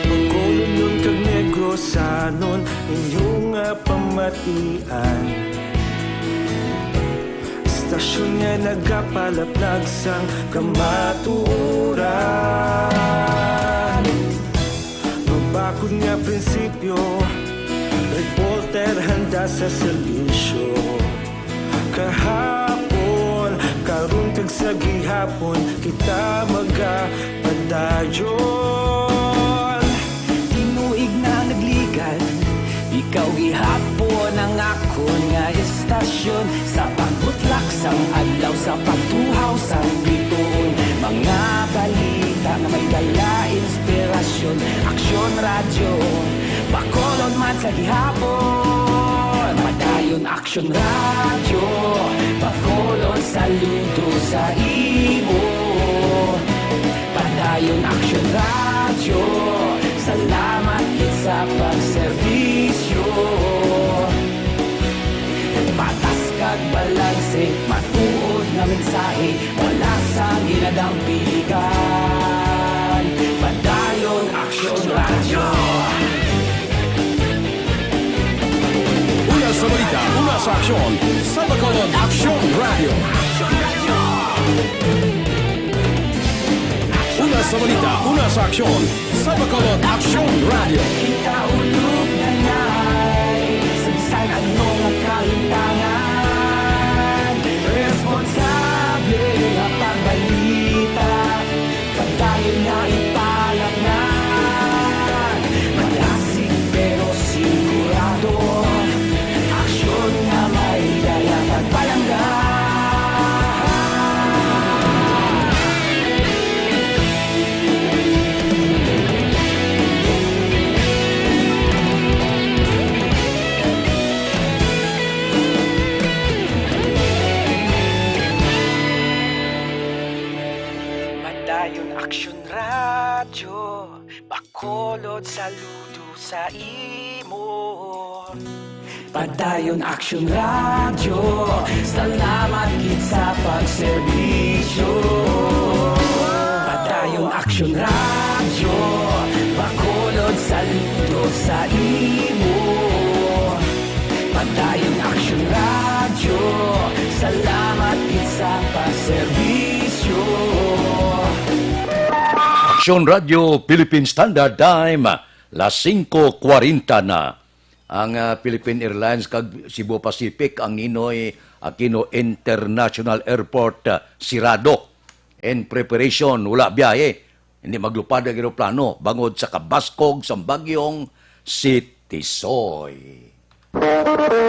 Pagkulunod kag Negrosanon, inyong pamatian. Stasyon nga nagapalaplag sang kamatuoran. Mabakod nga prinsipyo, reporter handa sa serbisyo. Kahapon, karon kag sa gihapon, kita magapadayon. Tinuig na nagligan, ikaw gihapon ang akon nga istasyon. Sa pagbutlak sang adlaw, sa pagtuhaw sang biton. Mga balita na may dala inspirasyon. Aksyon radyo, bakolod man sa gihapon. Padayon aksyon radyo, bakolod saludo sa imo. Padayon aksyon radyo, salamat sa pagserbisyo. Patas kag balanse, matuod na mensahe, wala sang ginadang piligan. Padayon aksyon radyo. Una sa balita, una sa aksyon, sa Bacolod Aksyon Radio. Una sa balita, una sa aksyon, sa Bacolod Aksyon Radio. Kita ulog na na'y Sansan anong ang kahintangan. Responsable ang pagbalita, pagdayon na ipalak na. Malasig pero sigurado, aksyon na may dala pagpalanggan. Aksyon radyo, bakolod saludo sa imo. Padayon aksyon radyo, salamat gid sa pagserbisyo. Action Radio, Bacolod saludo sa imo. Padayon Action Radio, salamat sa paserbisyo. Action Radio Philippine Standard Time, las 5:40 na. Ang Philippine Airlines kag Cebu Pacific ang Ninoy Aquino International Airport sirado. In preparation, wala biyahe. Hindi maglupad ang aeroplano bangod sa kabaskog sa bagyong Sitisoy.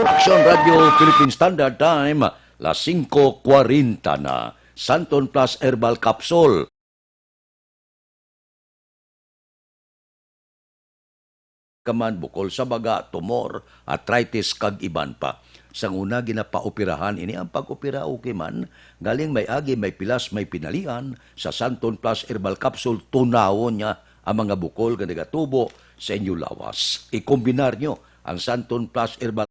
Action Radio Philippine Standard Time, las 5:40 na. Santon Plus Herbal Capsule. Kaman bukol sa baga, tumor, arthritis kag iban pa. Sang una ginapaoperahan ini ang pag-opera okay man, galing may agi, may pilas, may pinalian sa Santon Plus Herbal Capsule, tunawon niya ang mga bukol nga nagatubo sa inyo lawas. Ikombinar nyo ang Santon Plus Herbal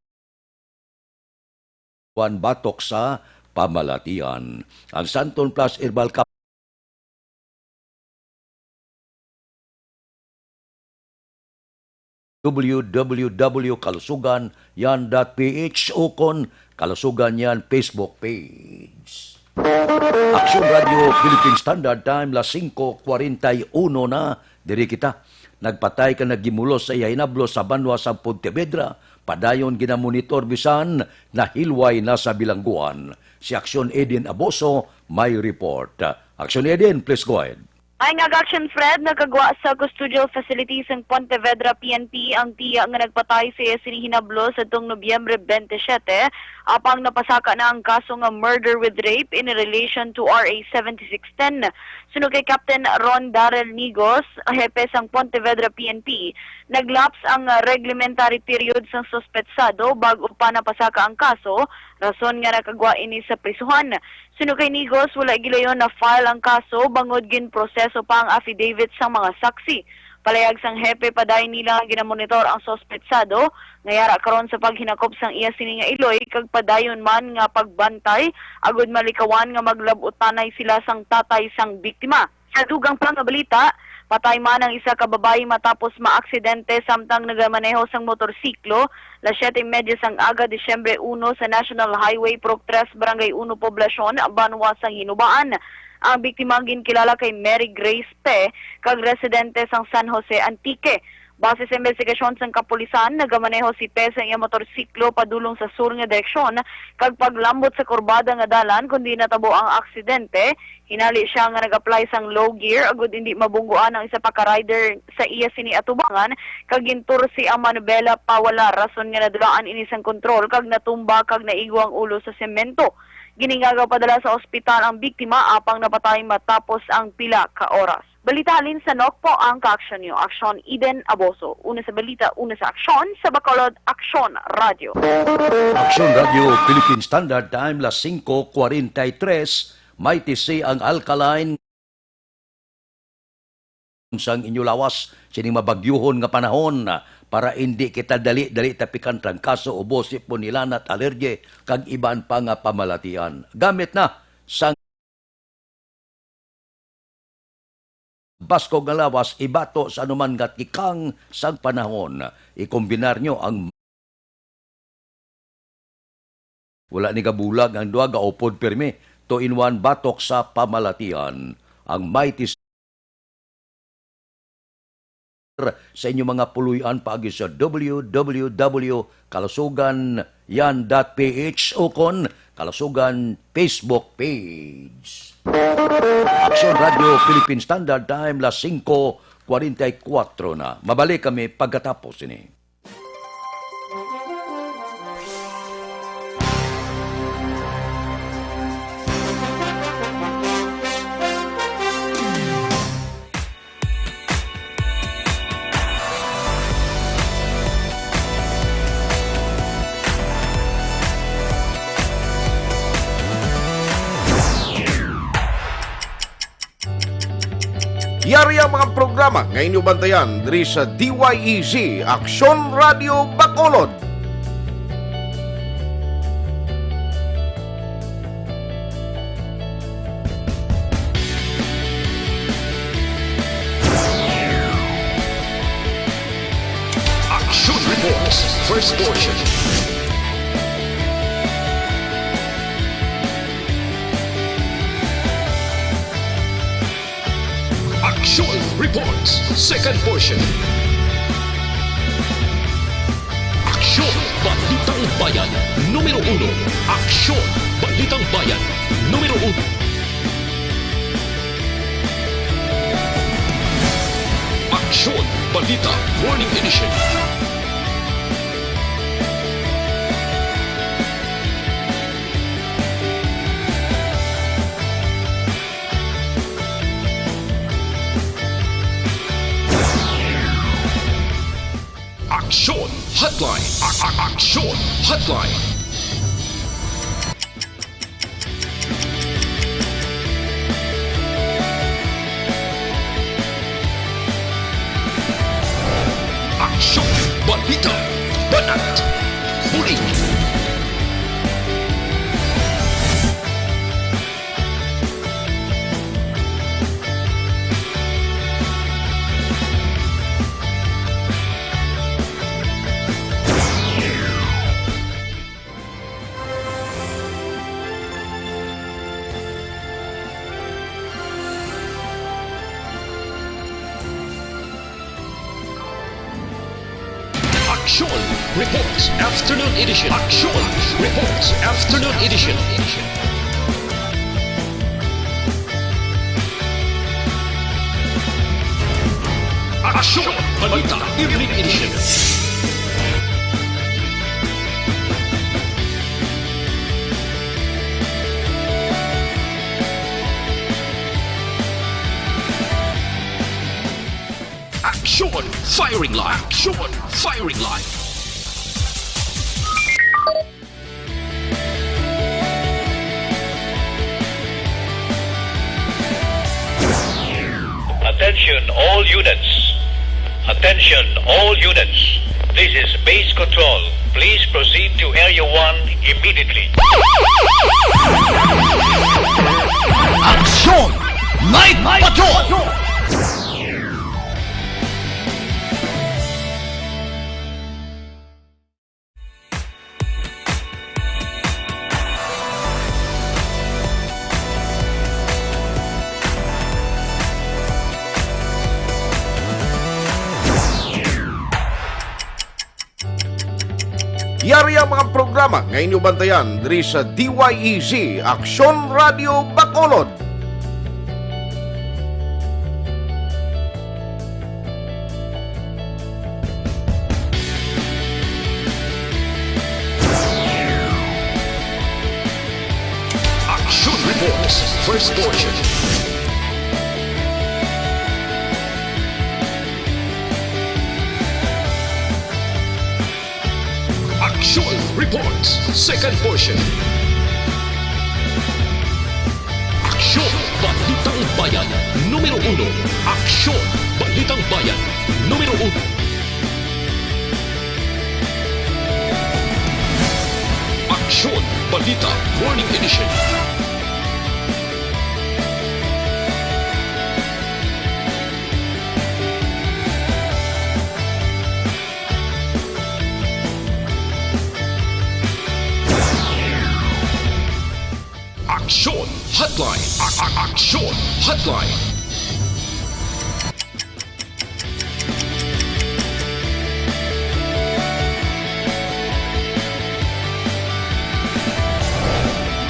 One batok sa pamalatian. Ang Santon Plus Herbal Capsule www.kalusuganyan.ph o kon Kalusugan Yan Facebook page. Action Radio Philippine Standard Time, las 5:41 na. Diri kita. Nagpatay ka nagimulos sa Yainablo sa Banwa sa Pontevedra. Padayon ginamonitor bisan na hilway na sa bilangguan. Si Action Eden Aboso may report. Action Eden, please go ahead. Ay nga Action Fred, nagagwa sa custodial facilities ng Pontevedra PNP ang tiya nga nagpatay sa sinihinablo sa tong Nobyembre 27 apang napasaka na ang kaso nga murder with rape in relation to RA 7610. Sunog kay Captain Ron Darrell Nigos, hepe sang Pontevedra PNP, naglaps ang reglementary period sang suspetsado bago pa napasaka ang kaso, rason nga nakagwa ini sa prisuhan. Sunog kay Nigos, wala gilayon na file ang kaso, bangod gin proseso pa ang affidavit sa mga saksi. Palayag sang hepe paday nila nga ginamonitor ang suspetsado, ngayara karon sa paghinakop sang iya sini nga iloy, kag padayon man nga pagbantay, agud malikawan nga maglabutanay sila sang tatay sang biktima. Sa dugang pang balita, patay man ang isa ka babae matapos maaksidente samtang nagamaneho sang motorsiklo, las 7:30 sang aga Disyembre 1 sa National Highway Proc 3 Barangay 1 Poblacion, Banwa sang Hinubaan. Ang biktima ginkilala kay Mary Grace P, kag residente sang San Jose Antique. Base sa investigasyon sang kapulisan, nagamaneho si P sa iyang motorsiklo padulong sa sur nga direksyon, kag paglambot sa kurbada nga dalan kundi natabo ang aksidente, hinali siya nga nag-apply sang low gear agud hindi mabungguan ang isa pa ka rider sa iya sini atubangan, kag gintursi ang manubela pawala, rason nga nadulaan ini sang kontrol kag natumba kag naigo ang ulo sa semento. Giningagaw padala sa ospital ang biktima apang napatay matapos ang pila ka oras. Balitalin sa NOC po ang ka-aksyon nyo. Aksyon Eden Aboso. Una sa balita, una sa aksyon. Sa Bacolod, Aksyon Radio. Action Radio Philippine Standard Time, las 5:43. May tisi ang alkaline sang inyo lawas sining mabagyuhon nga panahon para hindi kita dali tapikan trangkaso, ubo, sipon, nilanat, alerge kag iban pa nga pamalatian. Gamit na sang basko nga lawas ibato sa anuman nga tikang sang panahon. Ikombinar nyo ang wala ni kabulag ang duwa ga upod permi 2-in-1 batok sa pamalatian. Ang mighty sa inyo mga puluyan paagi sa www.kalusuganyan.ph o kon Kalusugan Facebook page. Action Radio Philippine Standard Time, las 5:44 na. Mabalik kami pagkatapos ini. Yari ang mga programa nga inyong bantayan diri sa DYEZ Action Radio Bacolod. First Portion. Action Reports, Second Portion. Aksyon, Balitang Bayan, Numero 1. Aksyon, Balitang Bayan, Numero 1. Aksyon, Balita, Morning Edition. Aksyon, Hotline. Aksyon, Hotline. Aksyon, Balita, Banat, Bulig. Action Reports Afternoon Edition. Action Reports Afternoon Edition. Action Balita Evening Edition. Action Firing Line. Action Firing Line. Attention all units. Attention all units. This is base control. Please proceed to Area 1 immediately. Action! Night Patrol! Yari ang mga programa ngayon nyo bantayan diri sa DYEZ Aksyon Radio Bacolod. Action Reports First Portion. Action Reports Second Portion. Aksyon Balitang Bayan Numero 1. Aksyon Balitang Bayan Numero 1. Aksyon Balita Morning Edition. Action Hotline. Action Hotline.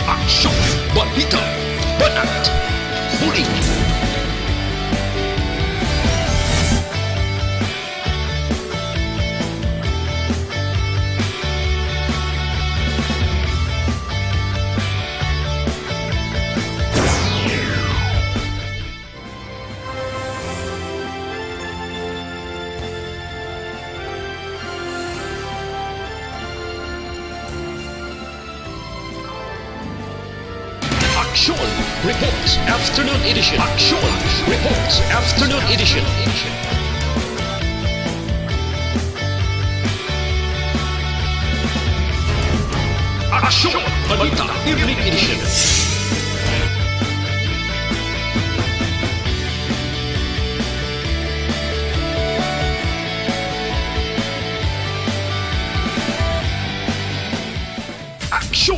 Action Balita Banat Bulig. Action Reports Afternoon Edition. Action Reports Afternoon Edition. Action Balita Evening Edition.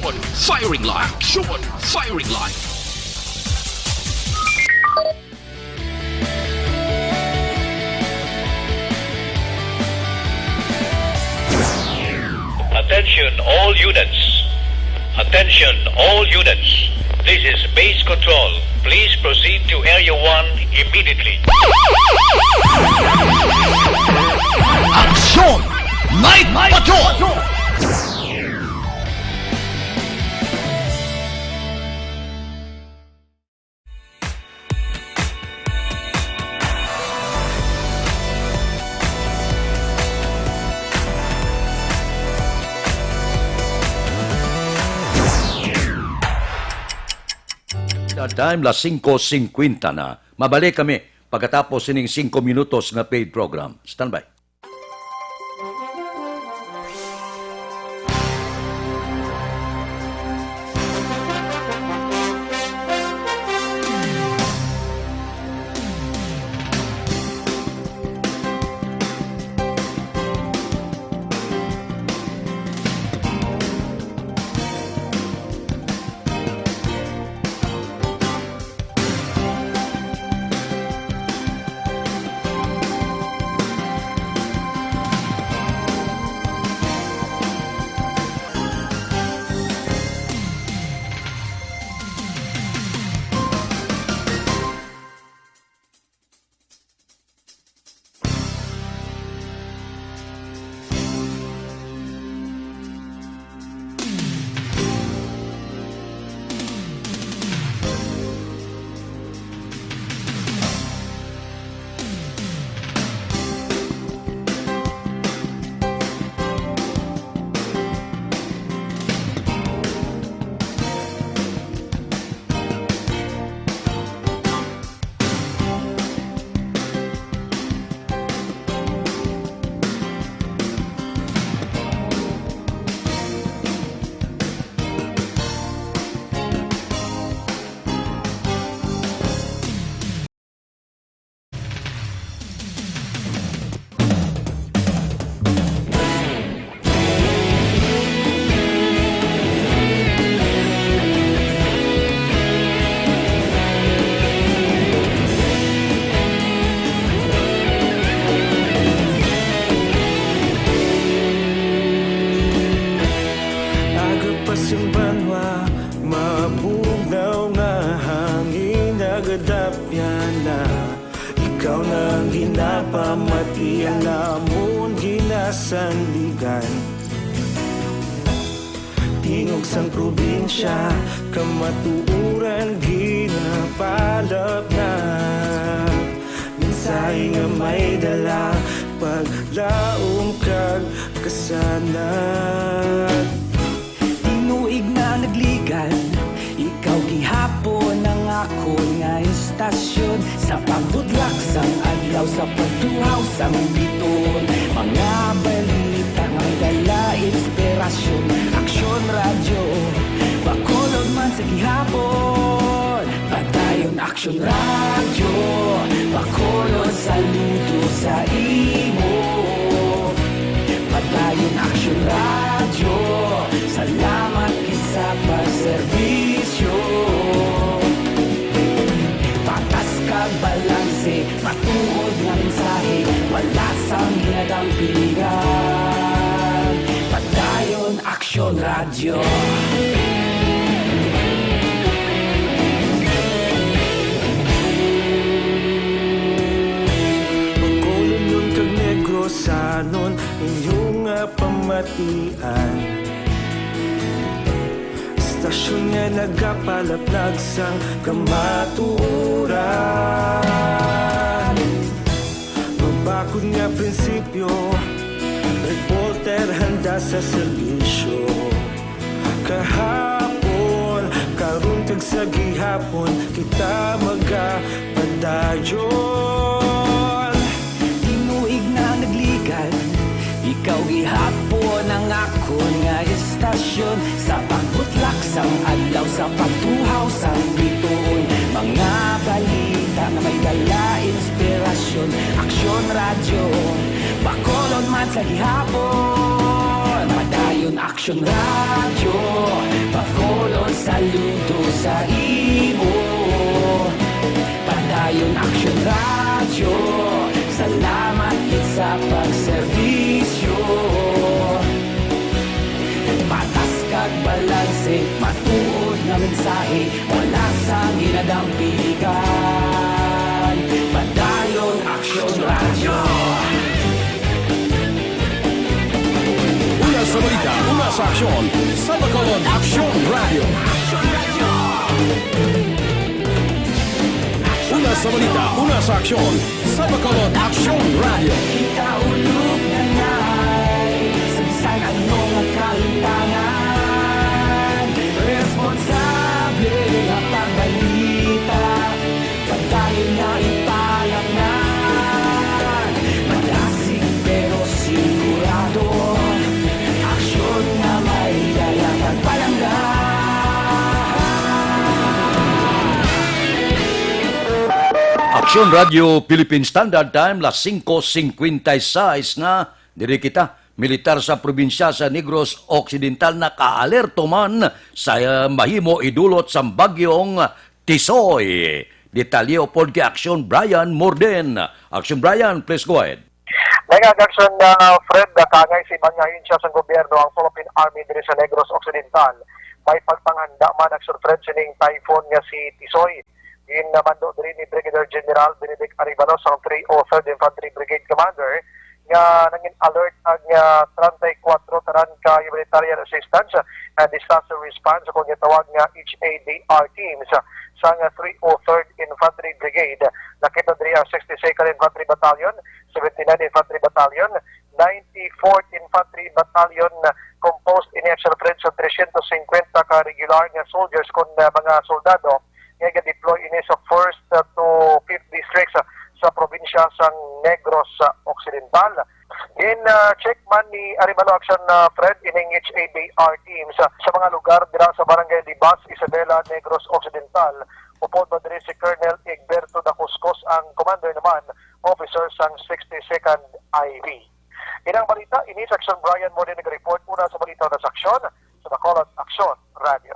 Action! Firing line! Action! Firing line! Attention all units. Attention all units. This is base control. Please proceed to Area 1 immediately. Action! Night Patrol! Time la 5:50 na. Mabalik kami pagkatapos sining 5 minutos nga paid program. Standby. Ikaw nang ginapamati, alamon ginasandigan. Tingog sang probinsya, kamatuuran ginapalap na. Minsay nga may dala, paglaom kag kasanag. Tinuig na nagligan, ikaw gihapon ang ako nga istasyon. Sa pagbudlak sang adlaw, sa pagtuhaw sang biton. Mga balita nga dala inspirasyon. Aksyon radyo, bakolod man sa gihapon. Patayon aksyon radyo, bakolod saludo sa imo. Patayon aksyon radyo, salamat kisa pagserbisyo. Patas kag balanse, matuod nga mensahe, wala sang ginadampingan. Patayon aksyon radyo. Sanon inyong pamatian, istasyon nga nagapalaplag sang kamaturan. Mabakod nga prinsipyo, reporter handa sa serbisyo. Kahapon, karon kag sa gihapon, kita magapadayon. Ikaw gihapon ang akon nga istasyon. Sa pagbutlak sang adlaw, sa pagtuhaw sang biton. Mga balita na may dala inspirasyon. Aksyon radyo, bakolod man sa gihapon. Padayon Padayon Action Radio, Bacolod saludo sa imo. Padayon Action Radio, salamat kit sa pagserbisyo. Patas kag balanse, matuod na mensahe, wala sa ginadampigan. Padayon Action Radio. Una sa balita, una sa aksyon, sa Bacolod Action Radio. Una sa balita, una sa aksyon, sa Bacolod Action Radio. Kita ulog na ngay, sansan anong kalintangan. Responsable na pagbalita, pagkain na ipalaknan. Malasig pero sigurado, aksyon na may dala pagpalanggan. Aksyon Radio Philippine Standard Time, las 5:56 nga, diri kita, militar sa probinsya sa Negros Occidental na kaalerto man sa mahimo idulot sa bagyong Tisoy. Detalye upod kay Aksyon Brian Morden. Aksyon Brian, please go ahead. Nag-action Fred, kangay si banyahin siya sa gobyerno ang Philippine Army diri sa Negros Occidental. May pagpanghanda man Action Fred sining typhoon nga si Tisoy. Ginamando diri ni Brigadier General Benedict Aribalos ang 303rd Infantry Brigade Commander nga nangin alert ang 34 taran ka humanitarian assistance and disaster response kung gitawag nga HADR teams sa 303rd Infantry Brigade. Nakita diri ang 62nd Infantry Battalion, 79th Infantry Battalion, 94th Infantry Battalion composed in Action Fred sa 350 ka regular nga soldiers kun mga soldado nga deploy ini sa 1st to 5th districts sa probinsya sa Negros Occidental. In check man ni Aribalo Action Fred ining HADR teams sa mga lugar dira sa Barangay Libas, Isabela, Negros Occidental. Upod ba diri si Colonel Egberto Dacuscos ang commander naman, officer sang 62nd IV. Inang balita, ini sa Action Brian Morden nag-report una sa balita na sa aksyon sa Bacolod Action Radio.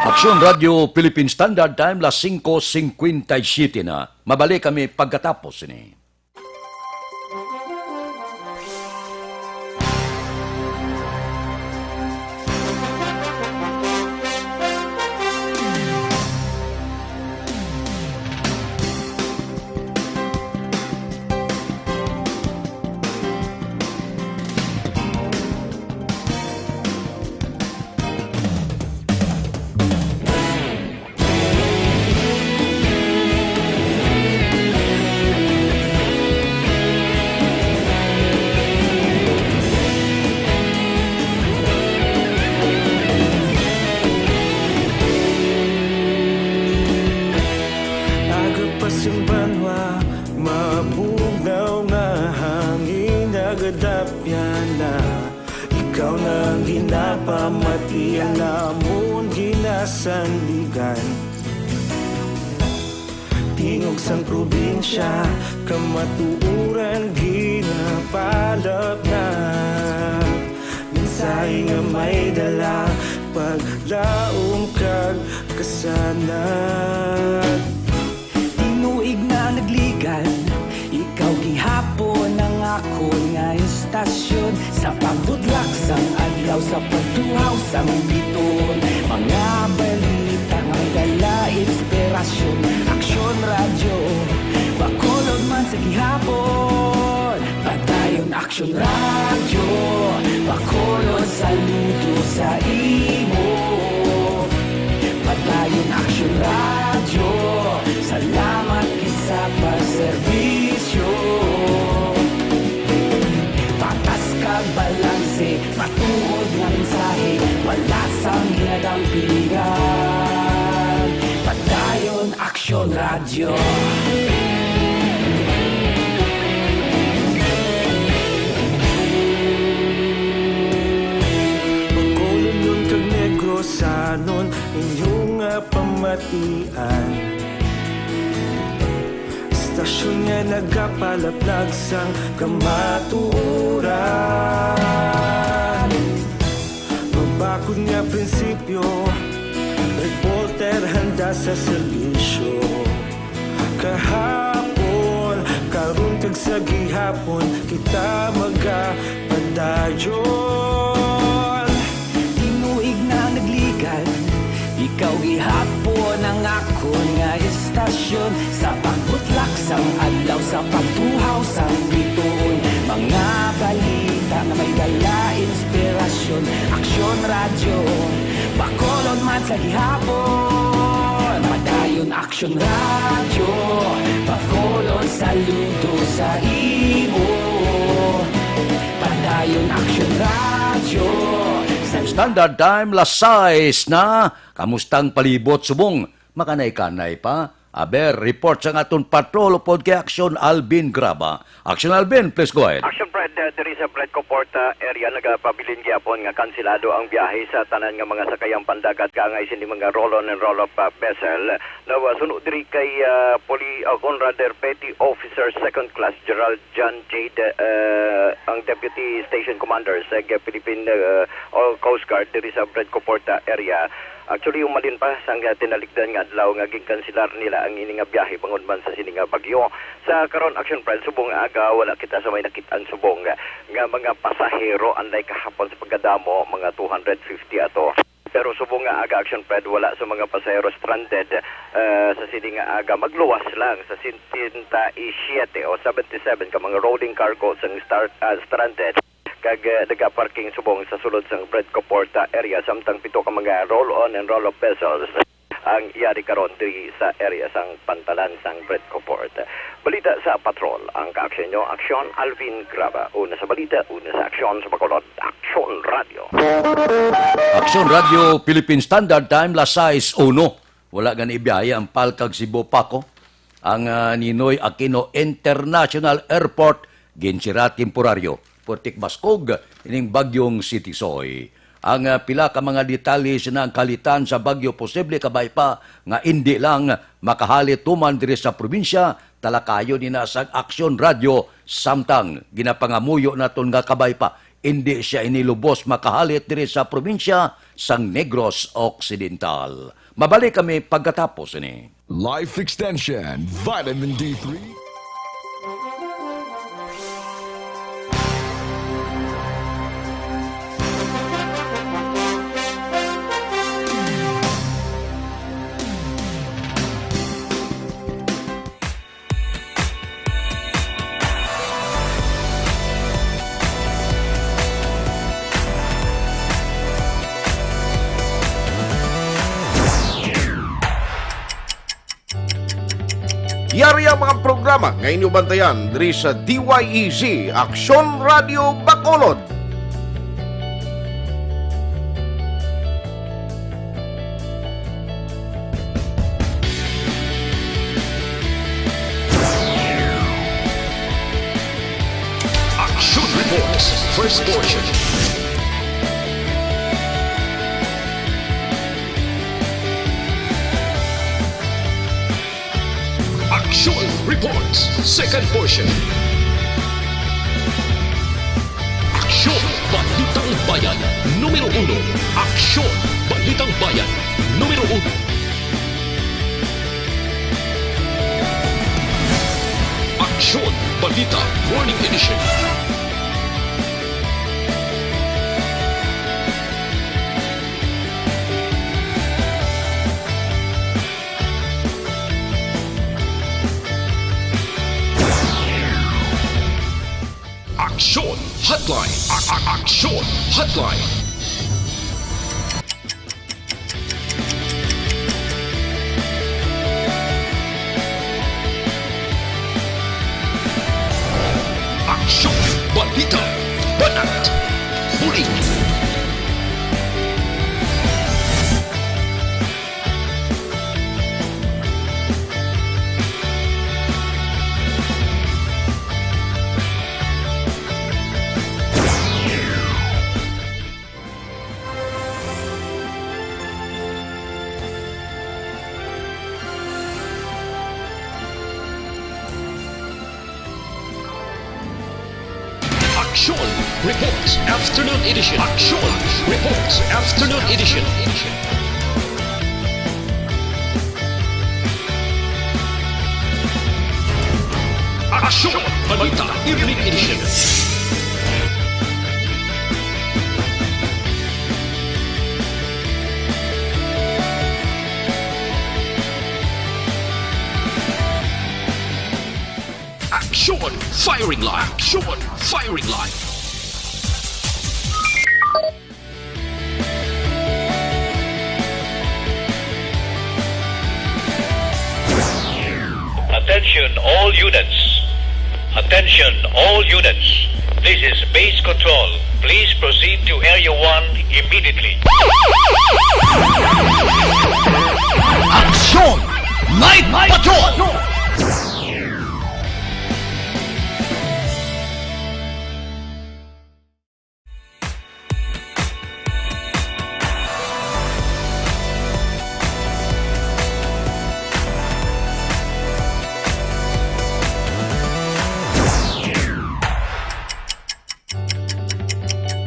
Aksyon Radio Philippine Standard Time, las 5:57 na. Mabalik kami pagkatapos ini. Ikaw nang ginapamati, alamon ginasandigan. Tingog sang probinsya, kamatuuran ginapalap na. Minsay nga may dala, paglaom kag kasanag. Tinuig na nagligan, ikaw gihapon ang ako nga istasyon. Sa pagbudlak sang adlaw, sa pagtuhaw sang biton. Mga balita nga dala inspirasyon. Aksyon Radio, Bacolod man sa gihapon. Padayon Aksyon Radio, Bacolod saludo sa imo. Padayon Aksyon Radio, salamat kisa pagserbisyo. Patas kag balanse, matuod nga mensahe, wala sang ginadampigan. Padayon Aksyon Radio. Bacolod nun kag Negros anon inyong pamatian. Stasyon nga nagapalaplag sang kamaturan. prinsipyo, reporter handa sa serbisyo. Kahapon, karun kag sa gihapon, kita magapadayon. Tinuig na nagligan, ikaw gihapon ang akon nga istasyon. Sa pagbutlak sang adlaw, sa pagtuhaw sang bituon, mga balita na may dala inspirasyon. Aksyon radyo, Bacolod man sa gihapon. Padayon Aksyon radyo, Bacolod saludo sa imo. Padayon Aksyon radyo. Standard Time, lasais na. Kamustang palibot subong? Makanay-kanay pa. Aber, report sa aton patrol upod kay Aksyon Alvin Graba. Aksyon Alvin, please go ahead. Action Fred, diri sa Fred Coporta area nagapabilin gyapon nga kansilado ang biyahe sa tanan nga mga sakayang pandagat kaangay sini mga roll-on and roll-off vessel. Sunod diri kay Conrader Petty Officer 2nd Class Gerald John Jade, ang Deputy Station Commander sa Philippine Coast Guard diri sa Fred Coporta area. Actually, yung malin pa, sang tinalikdan nga adlaw nga gikansilar nila ang ini nga biyahe bangod man sa sini nga bagyo. Sa karon Action Fred, subong aga, wala kita sa may nakitaan subong nga mga pasahero, anday kahapon sa pagkadamo, mga 250 ato. Pero subong nga aga Action Fred, wala sa mga pasahero stranded sa sini nga aga. Magluwas lang sa 77 o 77 ka mga rolling cargo sang stranded. Kag nagaparking subong sa sulod sang Fred Coporta area, samtang pito ka mga roll-on and roll-off vessels ang yari karon diri sa area sang pantalan sang Fred Coporta. Balita sa patrol ang kaaksyon nyo, Aksyon Alvin Graba. Una sa balita, una sa aksyon sa Bacolod, Aksyon Radio. Aksyon Radio, Philippine Standard Time, lasais uno. Wala gan ibiyaya ang palkag Cebu Paco. Ang Ninoy Aquino International Airport, ginsira temporaryo. Portik Baskog, ining bagyong Sitisoy. Ang pila ka mga detalye na ang kalitan sa bagyo posible kabay pa nga hindi lang makahalit tuman diri sa probinsya, talakayo ni sa Aksyon Radio, samtang ginapangamuyo naton nga kabay pa, hindi siya inilubos makahalit diri sa probinsya sang Negros Occidental. Mabalik kami pagkatapos ini. Life Extension, Vitamin D3. Yari ang mga programa nga inyong bantayan diri sa DYEZ Aksyon Radio Bacolod. Action Reports, first portion. Action Reports, second portion. Aksyon Balitang Bayan, numero 1. Aksyon Balitang Bayan, numero 1. Aksyon Balita Morning Edition. Aksyon Hotline. Aksyon Hotline. Aksyon Balita Banat Huli. Action Reports Afternoon Edition. Action Reports Afternoon Edition. Action Balita Evening Edition. Action Firing Line. Action Firing Line. Attention all units. Attention all units. This is base control. Please proceed to Area 1 immediately. Action! Night Patrol!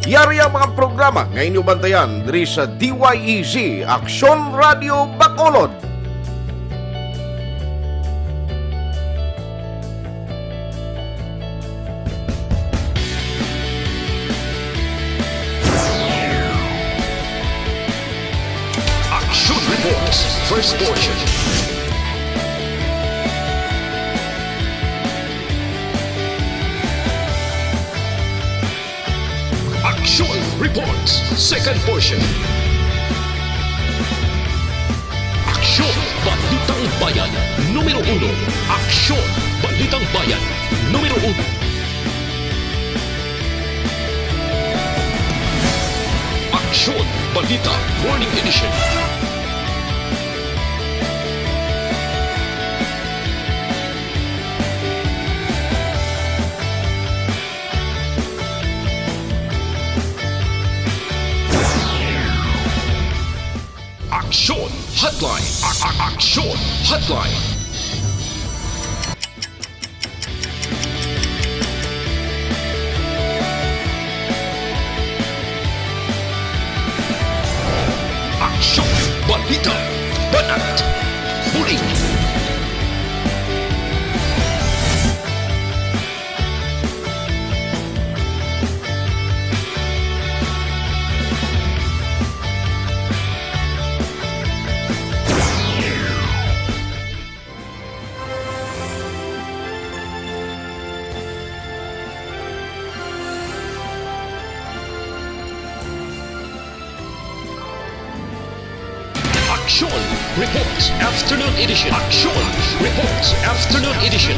Yari ang mga programa nga inyong bantayan diri sa DYEZ Aksyon Radio Bacolod. Action Reports First Portion. Action Reports Second Portion. Action Balitang Bayan Numero 1. Action Balitang Bayan Numero 1. Action Balita Morning Edition. Action Hotline. Action Hotline. Action Balita Banat Huling. Action Reports Afternoon Edition. Action Reports Afternoon Edition.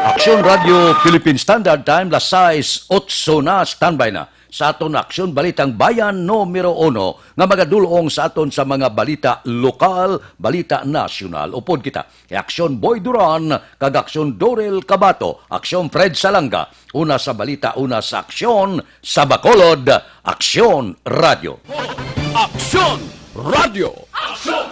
Aksyon Radio Philippine Standard Time, las 6:08 na, standby na sa aton Aksyon Balitang Bayan numero 1 nga magadulong sa aton sa mga balita lokal, balita nasyonal. Upod kita, Aksyon Boy Duran, kag Aksyon Dorel Cabato, Aksyon Fred Salanga, una sa balita, una sa aksyon sa Bacolod, Aksyon Radio. Aksyon Radio! Aksyon!